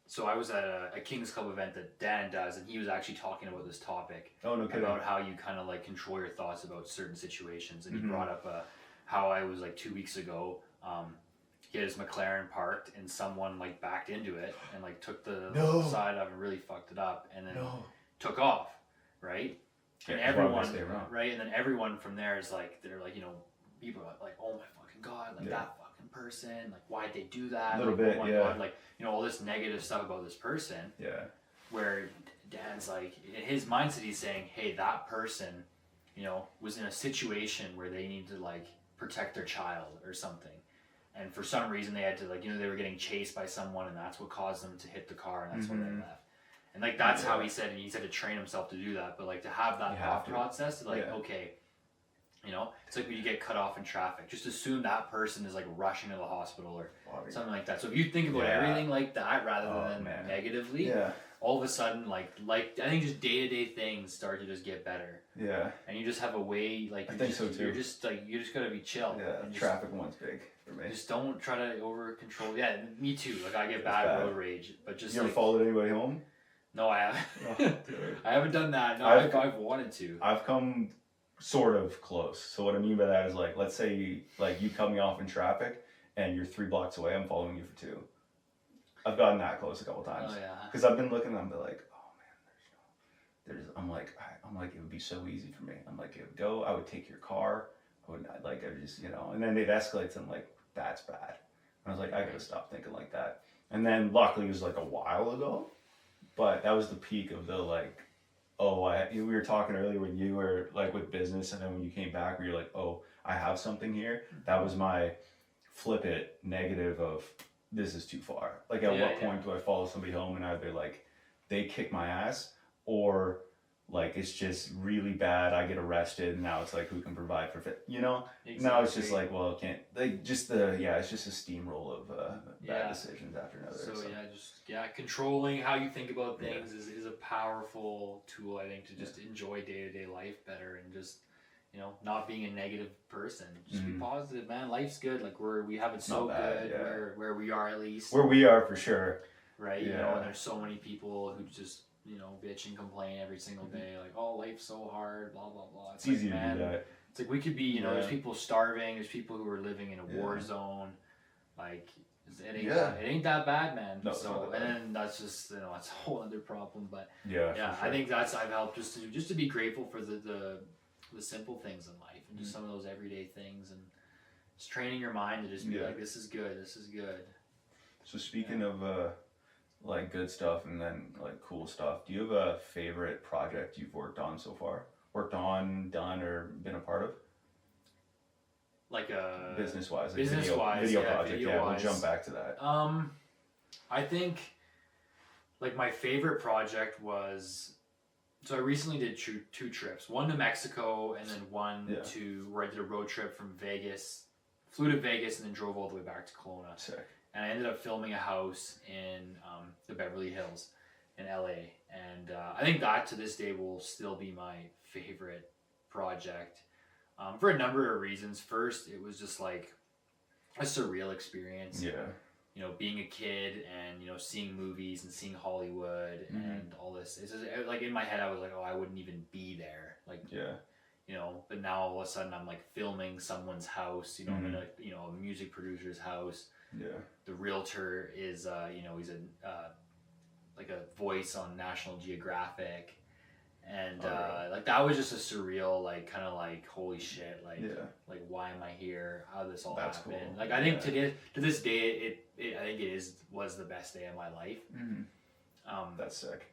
So I was at a King's Club event that Dan does, and he was actually talking about this topic. Oh, no kidding. About how you kind of like control your thoughts about certain situations, and he brought up how I was like 2 weeks ago. He had his McLaren parked, and someone like backed into it and like took the side of it and really fucked it up, and then took off, right? Yeah, and everyone, right? And then everyone from there is like, they're like, you know, people are like, oh my fucking god, like that fucking person, like why'd they do that? A little like, bit, oh my god, like, you know, all this negative stuff about this person. Yeah. Where Dan's like, in his mindset, he's saying, hey, that person, you know, was in a situation where they needed to like protect their child or something. And for some reason they had to like, you know, they were getting chased by someone, and that's what caused them to hit the car, and that's when they left. And like, that's how he said, and he said to train himself to do that. But like, to have that thought process, to like, okay, you know, it's like when you get cut off in traffic, just assume that person is like rushing to the hospital or something like that. So if you think about everything like that rather than negatively, all of a sudden, like I think just day-to-day things start to just get better. Yeah. And you just have a way, like, I think so too. You're just like, you just gotta be chill. Yeah. And traffic one's big for me. Just don't try to over control. Yeah, me too. Like, I get bad road rage, but just you ever like, followed anybody home? No, I haven't. I haven't done that. No, I've wanted to. I've come sort of close. So what I mean by that is, like, let's say like you cut me off in traffic and you're 3 blocks away, I'm following you for 2. I've gotten that close a couple times. Oh yeah. Because I've been looking at them, like, oh man, I'm like, it would be so easy for me. I'm like, it would go. I would take your car. I would like, I just, you know. And then it escalates. And I'm like, that's bad. And I was like, I gotta stop thinking like that. And then luckily it was like a while ago, but that was the peak of the like, we were talking earlier when you were like with business, and then when you came back, where you're like, oh, I have something here. That was my flip it negative of, this is too far. Like, at what point do I follow somebody home and either like they kick my ass, or like it's just really bad, I get arrested, and now it's like, who can provide for you know? Exactly. Now it's just like, well, can't like just it's just a steamroll of bad decisions after another. So controlling how you think about things is a powerful tool, I think, to just enjoy day-to-day life better, and just, you know, not being a negative person. Just be positive, man. Life's good. Like, we have it so good where we are, at least. Where we are, for sure. Right? You know, and there's so many people who just, you know, bitch and complain every single day, like, oh, life's so hard, blah, blah, blah. It's easy to do that. It's like, we could be, you know, there's people starving, there's people who are living in a war zone. Like, it ain't that bad, man. No, so, and then that's just, you know, that's a whole other problem. But for sure. I think I've helped just to be grateful for the simple things in life, and just some of those everyday things, and just training your mind to just be like, this is good. So speaking of like good stuff and then like cool stuff, do you have a favorite project you've worked on so far? Done, or been a part of? Like a business-wise, like video project. We'll jump back to that. I think like my favorite project was, so I recently did two trips. One to Mexico, and then one to where I did a road trip from Vegas. Flew to Vegas and then drove all the way back to Kelowna. Sick. And I ended up filming a house in the Beverly Hills in LA. And I think that to this day will still be my favorite project for a number of reasons. First, it was just like a surreal experience. Yeah. You know, being a kid and, you know, seeing movies and seeing Hollywood and all this. It's just, like, in my head, I was like, oh, I wouldn't even be there. Like, you know, but now all of a sudden I'm like filming someone's house, you know, I'm in a music producer's house. Yeah. The realtor is, you know, he's like a voice on National Geographic. And like, that was just a surreal, like, kind of like, holy shit, like, like, why am I here? How did this all happen? Cool. Like, I think to this day, I think was the best day of my life. That's sick.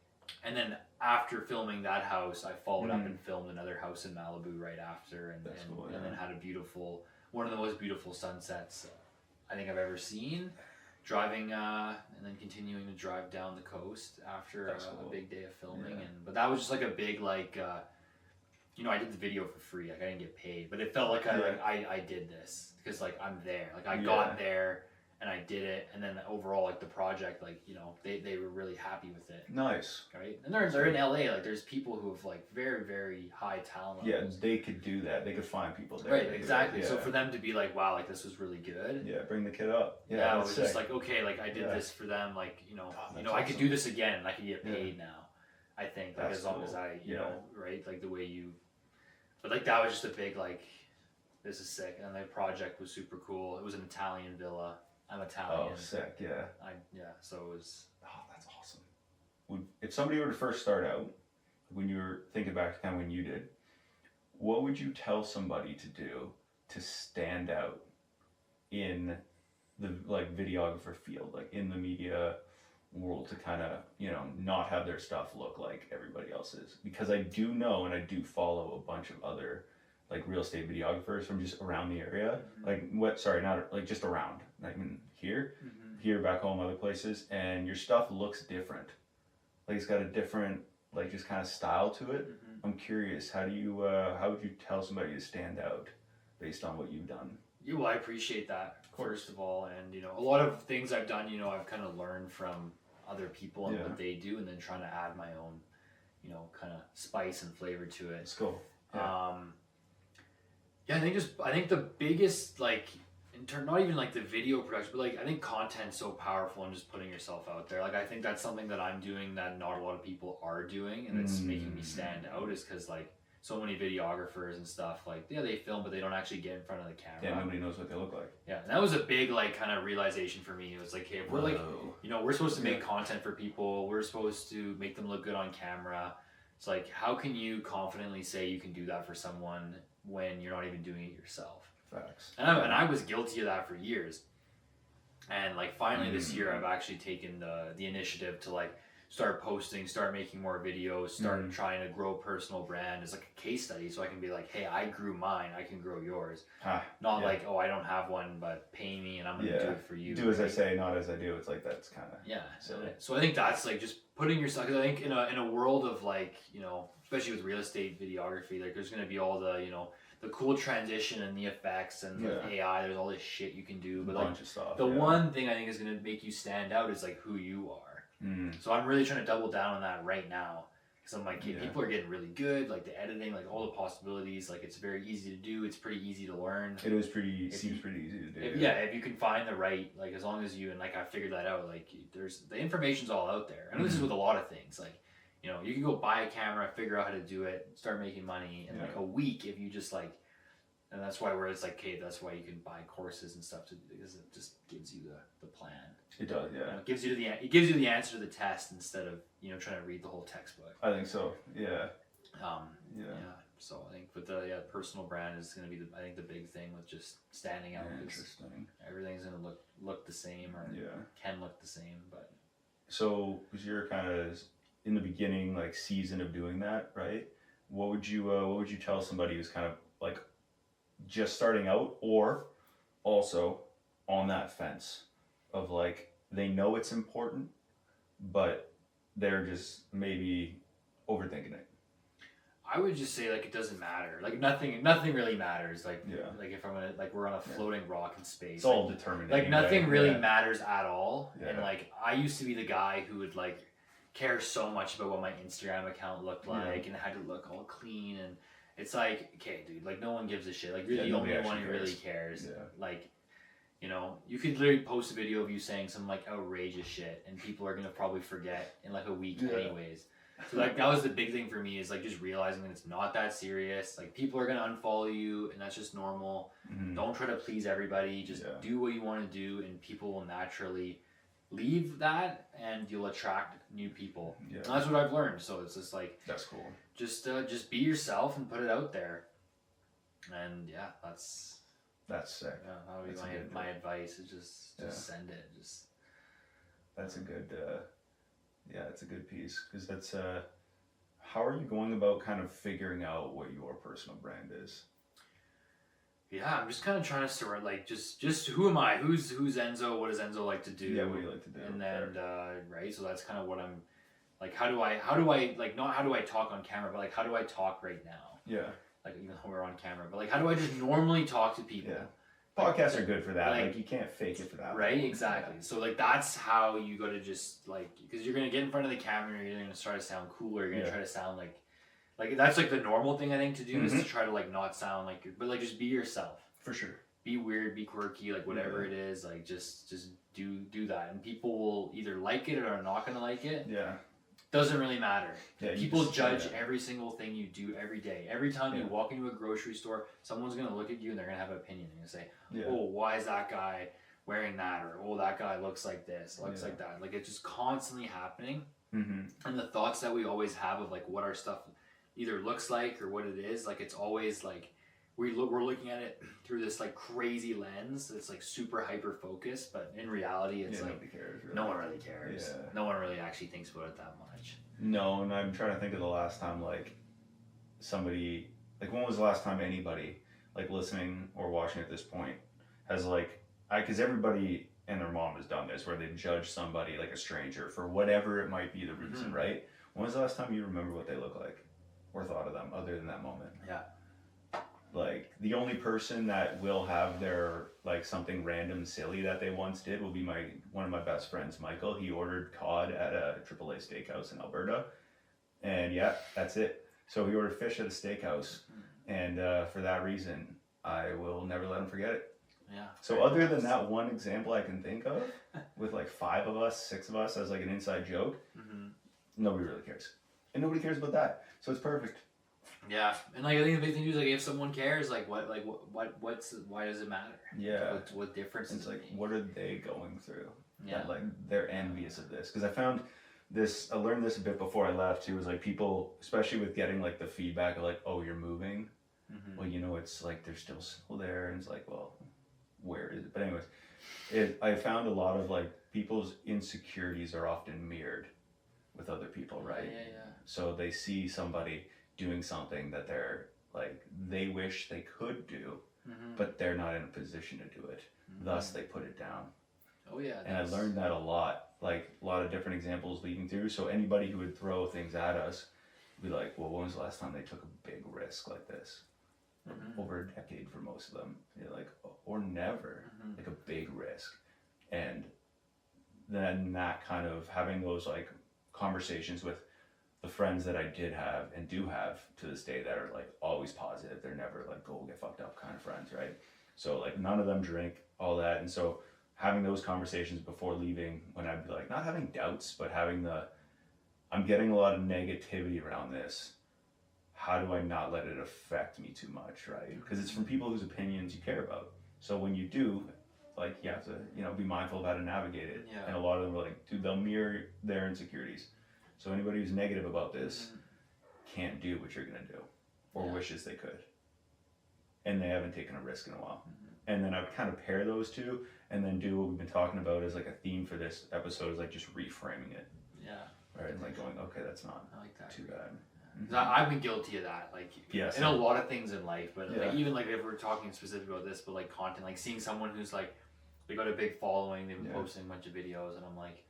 And then after filming that house, I followed up and filmed another house in Malibu right after, and then had one of the most beautiful sunsets I think I've ever seen. Driving and then continuing to drive down the coast after a big day of filming, but that was just like a big, like, you know, I did the video for free, like, I didn't get paid, but it felt like I did this because, like, I'm there, like, I got there, and I did it, and then overall like the project, like they were really happy with it. Nice. Right, and they're in LA. Like there's people who have like very very high talent levels. Yeah, they could do that. They could find people there. Right, exactly. So for them to be like, wow, like this was really good. Yeah, bring the kid up. Yeah, it was just like, okay, like I did this for them. Like I could do this again. And I could get paid now. I think like as long as I right, like the way you. But like that was just a big like, this is sick, and the project was super cool. It was an Italian villa. I'm Italian. Oh, sick! Yeah. So it was. Oh, that's awesome. If somebody were to first start out, when you were thinking back to kind of when you did, what would you tell somebody to do to stand out in the like videographer field, like in the media world, to kind of not have their stuff look like everybody else's? Because I do know, and I do follow a bunch of other like real estate videographers from just around the area. Not like just around, like here back home, other places, and your stuff looks different. Like it's got a different like just kind of style to it. I'm curious, how would you tell somebody to stand out based on what you've done? Yeah, well, I appreciate that, first of all, and a lot of things I've done, I've kind of learned from other people and what they do, and then trying to add my own, kind of spice and flavor to it. Let's go. I think the biggest like not even like the video production, but like I think content's so powerful and just putting yourself out there. Like I think that's something that I'm doing that not a lot of people are doing, and it's making me stand out, is because like so many videographers and stuff, like they film, but they don't actually get in front of the camera. Yeah, nobody knows what they look like. Yeah, and that was a big like kind of realization for me. It was like, hey, if we're like we're supposed to make content for people, we're supposed to make them look good on camera. It's like, how can you confidently say you can do that for someone when you're not even doing it yourself? Facts. And I was guilty of that for years. And like finally this year, I've actually taken the initiative to like start posting, start making more videos, start trying to grow personal brand as like a case study, so I can be like, hey, I grew mine, I can grow yours. Not like, oh, I don't have one, but pay me and I'm gonna do it for you. Do as I say, not as I do. It's like that's kind of silly. So I think that's like just putting yourself. Cause I think in a world of like especially with real estate videography, like there's gonna be all the the cool transition and the effects and the AI. There's all this shit you can do, but like of stuff, the one thing I think is gonna make you stand out is like who you are. So I'm really trying to double down on that right now, because I'm like, hey, people are getting really good, like the editing, like all the possibilities, like it's very easy to do, it's pretty easy to learn. It was seems pretty easy to do. If you can find the right, like as long as you, and like I figured that out, like there's the information's all out there. I know this is with a lot of things, like you can go buy a camera, figure out how to do it, start making money in like a week if you just like. And that's why it's like, okay, that's why you can buy courses and stuff because it just gives you the plan. It does, yeah. It gives you the answer to the test instead of trying to read the whole textbook. I think so. Yeah. So I think with the personal brand is going to be the big thing with just standing out. Interesting. Everything's going to look the same or can look the same, but. So was your kind of in the beginning like season of doing that, right? What would you tell somebody who's kind of like just starting out, or also on that fence of like they know it's important but they're just maybe overthinking it? I would just say like it doesn't matter. Like nothing really matters. Like like if we're on a floating rock in space. It's all determined. Like nothing really matters at all. Yeah. And like I used to be the guy who would like care so much about what my Instagram account looked like and had to look all clean, and it's like, okay, dude, like no one gives a shit. Like you're the only one who really cares. Yeah. Like, you could literally post a video of you saying some like outrageous shit, and people are gonna probably forget in like a week anyways. So like that was the big thing for me, is like just realizing that it's not that serious. Like people are gonna unfollow you, and that's just normal. Don't try to please everybody. Just do what you want to do, and people will naturally leave that, and you'll attract new people. And that's what I've learned. So it's just like, that's cool. Just be yourself and put it out there. And that's sick. Yeah, that would be my advice, is just send it. That's a good it's a good piece, because that's how are you going about kind of figuring out what your personal brand is? Yeah, I'm just kind of trying to sort like just who am I? Who's Enzo? What does Enzo like to do? Yeah, what do you like to do? And then right, so that's kind of what I'm like. How do I like, not how do I talk on camera, but like how do I talk right now? Yeah. Like even though we're on camera, but like how do I just normally talk to people? Podcasts are good for that. Like, you can't fake it for that. Right, exactly. So like that's how you got to just like, because you're gonna get in front of the camera, you're gonna try to sound cool, or you're gonna try to sound like that's like the normal thing I think to do is to try to like not sound like you're, but like just be yourself. For sure. Be weird, be quirky, like whatever it is, like just do that, and people will either like it or are not gonna like it. Yeah. Doesn't really matter. Yeah, people judge every single thing you do every day. Every time you walk into a grocery store, someone's gonna look at you and they're gonna have an opinion. They're gonna say, "Oh, why is that guy wearing that?" Or, "Oh, that guy looks like this, looks like that." Like it's just constantly happening. And the thoughts that we always have of like what our stuff either looks like or what it is, like it's always like we're looking at it through this like crazy lens that's like super hyper focused, but in reality it's like nobody cares, really. No one really cares. No one really actually thinks about it that much. No, and I'm trying to think of the last time like somebody, like when was the last time anybody like listening or watching at this point has like, because everybody and their mom has done this where they've judged somebody like a stranger for whatever it might be the reason, right? When was the last time you remember what they look like or thought of them other than that moment? Yeah. Like the only person that will have their like something random silly that they once did will be one of my best friends, Michael. He ordered cod at a AAA steakhouse in Alberta, and that's it. So he ordered fish at a steakhouse, and for that reason, I will never let him forget it. Yeah. So other than that one example I can think of, with like 5 of us, 6 of us as like an inside joke, nobody really cares, and nobody cares about that. So it's perfect. Yeah, and like I think the big thing is like if someone cares, like why does it matter? Yeah. What difference? It's like what are they going through? Yeah. That, like they're envious of this, because I found this. I learned this a bit before I left too. Was like people, especially with getting like the feedback of like, oh, you're moving. Well, it's like they're still there, and it's like, well, where is it? But anyways, I found a lot of like people's insecurities are often mirrored with other people, right? Yeah. So they see somebody doing something that they're like they wish they could do, but they're not in a position to do it. Thus, they put it down. Oh yeah. And I learned that a lot, like a lot of different examples leading through. So anybody who would throw things at us, would be like, well, when was the last time they took a big risk like this? Over a decade for most of them. You're like, or never, like a big risk. And then that kind of having those like conversations with the friends that I did have and do have to this day that are like always positive. They're never like go get fucked up kind of friends, right? So like none of them drink, all that. And so having those conversations before leaving, when I'd be like not having doubts, but having I'm getting a lot of negativity around this. How do I not let it affect me too much, right? Because it's from people whose opinions you care about. So when you do, like you have to, be mindful of how to navigate it. Yeah. And a lot of them are like, dude, they'll mirror their insecurities. So anybody who's negative about this can't do what you're going to do or wishes they could. And they haven't taken a risk in a while. And then I would kind of pair those two and then do what we've been talking about as like a theme for this episode is like just reframing it. Yeah. Right? And like going, okay, that's not too bad. I've been guilty of that, like Yes. in a lot of things in life, but like, even like if we're talking specific about this, but like content, like seeing someone who's like, they got a big following, they've been posting a bunch of videos, and I'm like,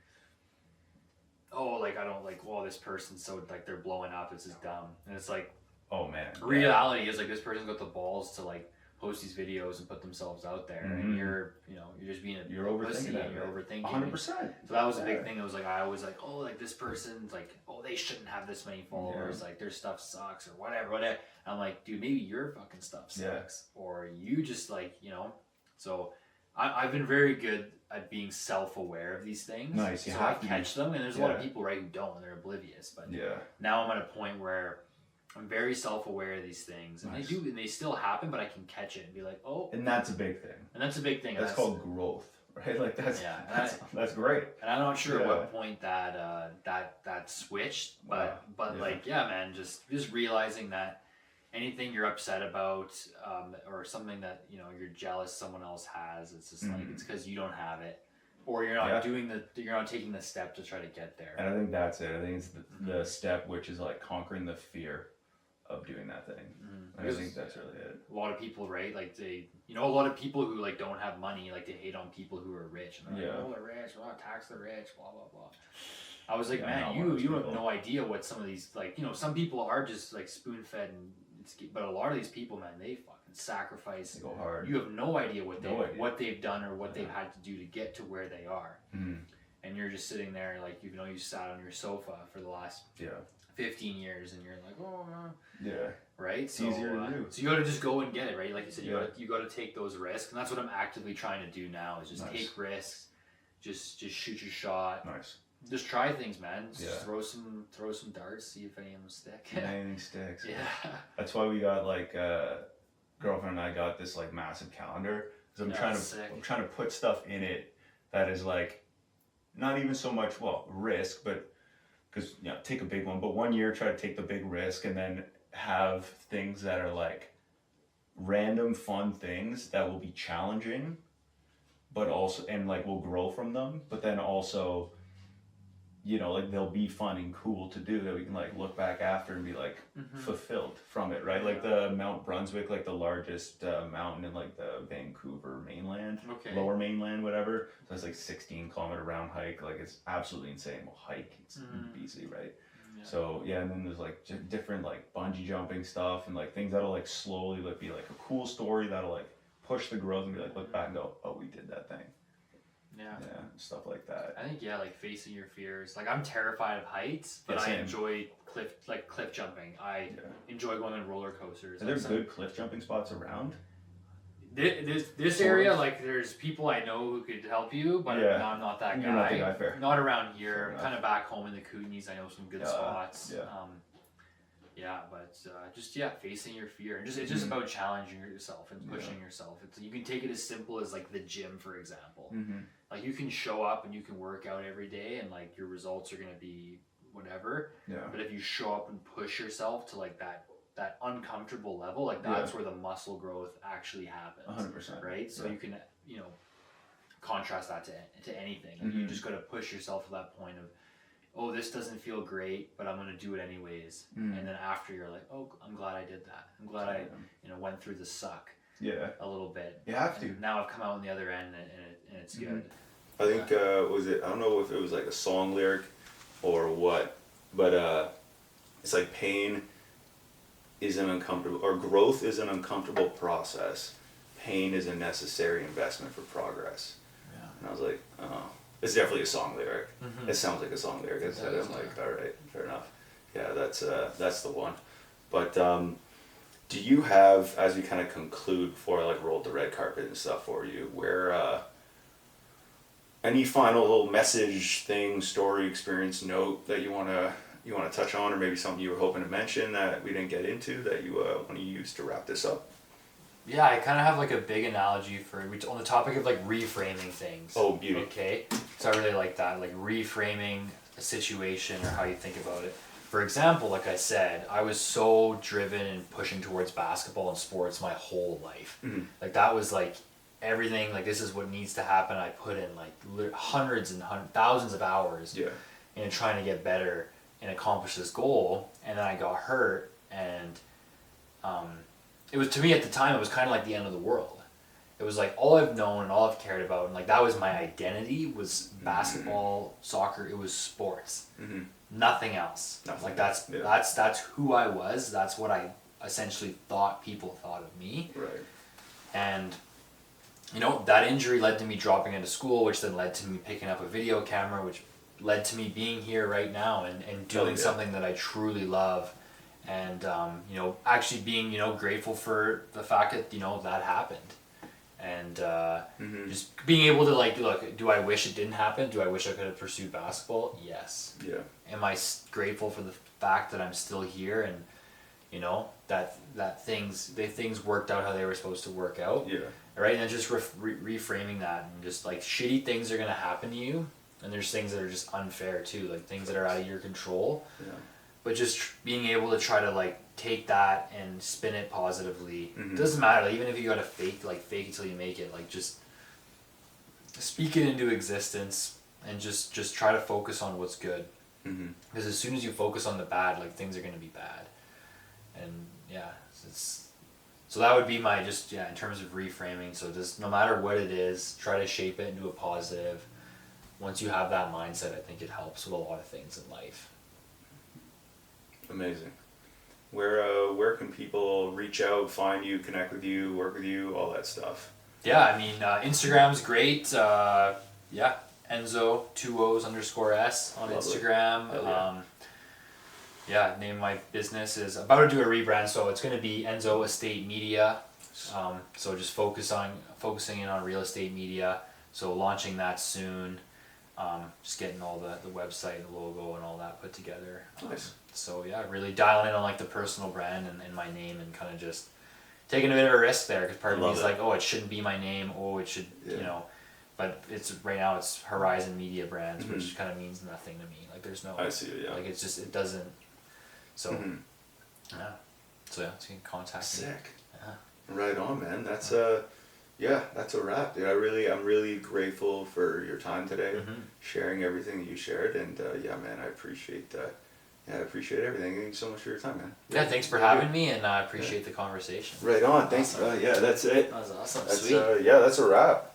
oh, like I don't like, well, this person's so like they're blowing up, this is dumb, and it's like, oh man, reality is like this person's got the balls to like post these videos and put themselves out there, and you're just being you're overthinking it. You're overthinking 100%. So that was a big thing. It was like I always like, oh, like this person's like, oh, they shouldn't have this many followers. Like their stuff sucks or whatever. And I'm like, dude, maybe your fucking stuff sucks, or you just like So I've been very good at being self-aware of these things. Nice. You so have I to catch them, and there's a lot of people who don't, and they're oblivious. But now I'm at a point where I'm very self-aware of these things, and they still happen, but I can catch it and be like, oh. And that's a big thing. That's called growth, right? Like that's great. And I'm not sure at what point that switched, but like man, just realizing that anything you're upset about, or something that you're jealous someone else has, it's just like it's because you don't have it. Or you're not you're not taking the step to try to get there. And I think that's it. I think it's the step, which is like conquering the fear of doing that thing. I think that's really it. A lot of people, right? Like a lot of people who like don't have money, like they hate on people who are rich. And they're like, oh, they're rich, we're not tax the rich, blah blah blah. I was like, man, you have no idea what some of these some people are just like spoon fed, but a lot of these people, man, they fucking sacrifice. They go hard. You have no idea what they've done or what Yeah. they've had to do to get to where they are. Mm. And you're just sitting there like, you know, you sat on your sofa for the last 15 years and you're like, oh, yeah, right? It's easier to do. So you got to just go and get it, right? Like you said, Yeah. you got to take those risks. And that's what I'm actively trying to do now is just Nice. take risks, just shoot your shot. Nice. Just try things, man. Just Yeah. throw some darts, see if any of them stick. Anything sticks. Yeah. That's why we got like girlfriend and I got this like massive calendar because I'm trying to put stuff in it that is like not even so much risk, but because take a big one, but 1 year try to take the big risk and then have things that are like random fun things that will be challenging, but also and like we'll grow from them, but then also like they'll be fun and cool to do that we can like look back after and be like fulfilled from it, right? Like the Mount Brunswick, like the largest mountain in like the Vancouver mainland, lower mainland, whatever. So it's like 16-kilometer round hike. Like it's absolutely insane. We'll hike. It's BC, right? Yeah. So and then there's like different like bungee jumping stuff and like things that'll like slowly like be like a cool story that'll like push the growth and be like look back and go, oh, we did that thing. Yeah, stuff like that. I think like facing your fears. Like I'm terrified of heights, but I enjoy cliff jumping. I enjoy going on roller coasters. Are there good cliff jumping spots around? This area, like there's people I know who could help you, but I'm not that guy. You're not the guy, fair. Not around here. I'm kind of back home in the Kootenays. I know some good spots. But just facing your fear and it's just about challenging yourself and pushing yourself. You can take it as simple as like the gym, for example. Like you can show up and you can work out every day and like your results are gonna be whatever. But if you show up and push yourself to like that uncomfortable level, like that's where the muscle growth actually happens. 100%. Right? So you can contrast that to anything. And you just gotta push yourself to that point of, oh, this doesn't feel great, but I'm gonna do it anyways. And then after you're like, oh, I'm glad I did that. I'm glad I went through the suck. A little bit. You have to. Now I've come out on the other end and it's good. I think I don't know if it was like a song lyric or what, but it's like pain is an uncomfortable, or growth is an uncomfortable process. Pain is a necessary investment for progress. And I was like, oh, it's definitely a song lyric. It sounds like a song lyric. I said, I'm like, all right, fair enough. Yeah, that's the one. But do you have, as we kind of conclude before I like rolled the red carpet and stuff for you, where any final little message, thing, story, experience, note that you want to touch on, or maybe something you were hoping to mention that we didn't get into that you want to use to wrap this up? Yeah, I kind of have like a big analogy on the topic of like reframing things. Oh, beauty. Okay, so I really like that, like reframing a situation or how you think about it. For example, like I said, I was so driven and pushing towards basketball and sports my whole life. Like that was like everything, like this is what needs to happen. I put in like hundreds and thousands of hours in trying to get better and accomplish this goal. And then I got hurt, and it was, to me at the time, it was kind of like the end of the world. It was like all I've known and all I've cared about, and like that was my identity, was basketball, soccer. It was sports, nothing else. Like that's who I was. That's what I essentially thought people thought of me. Right. And that injury led to me dropping into school, which then led to me picking up a video camera, which led to me being here right now and doing something that I truly love. And actually being grateful for the fact that that happened, and just being able to like look. Do I wish it didn't happen? Do I wish I could have pursued basketball? Yes. Yeah. Am I grateful for the fact that I'm still here and that things worked out how they were supposed to work out? Yeah. Right, and then just reframing that, and just like shitty things are gonna happen to you, and there's things that are just unfair too, like things that are out of your control. Yeah. But just being able to try to like take that and spin it positively. It doesn't matter, like, even if you gotta fake it till you make it. Like just speak it into existence and just try to focus on what's good. Because as soon as you focus on the bad, like things are gonna be bad. And so that would be my in terms of reframing. So just no matter what it is, try to shape it into a positive. Once you have that mindset, I think it helps with a lot of things in life. Amazing. where can people reach out, find you, connect with you, work with you, all that stuff? Yeah, I mean, Instagram's great. Yeah, Enzo 2O's_S on Lovely. Instagram. Yeah, name of my business is about to do a rebrand, so it's going to be Enzo Estate Media. So just focusing in on real estate media. So launching that soon. Just getting all the website and logo and all that put together. Nice. So yeah, really dialing in on like the personal brand and my name, and kind of just taking a bit of a risk there, because part of me is like, oh, it shouldn't be my name. Oh, it should, but it's right now it's Horizon Media Brands, which kind of means nothing to me. Like there's no. I see. Yeah. Like it's just, it doesn't. So. Yeah. So yeah, so you can contact me. Sick. Yeah. Right on, man. That's that's a wrap, dude. I'm really grateful for your time today, sharing everything that you shared, and man, I appreciate that. Yeah, I appreciate everything. Thank you so much for your time, man. Yeah, thanks for having me, and I appreciate the conversation. Right on. Thanks. Awesome. Yeah, that's it. That was awesome. That's, Sweet. that's a wrap.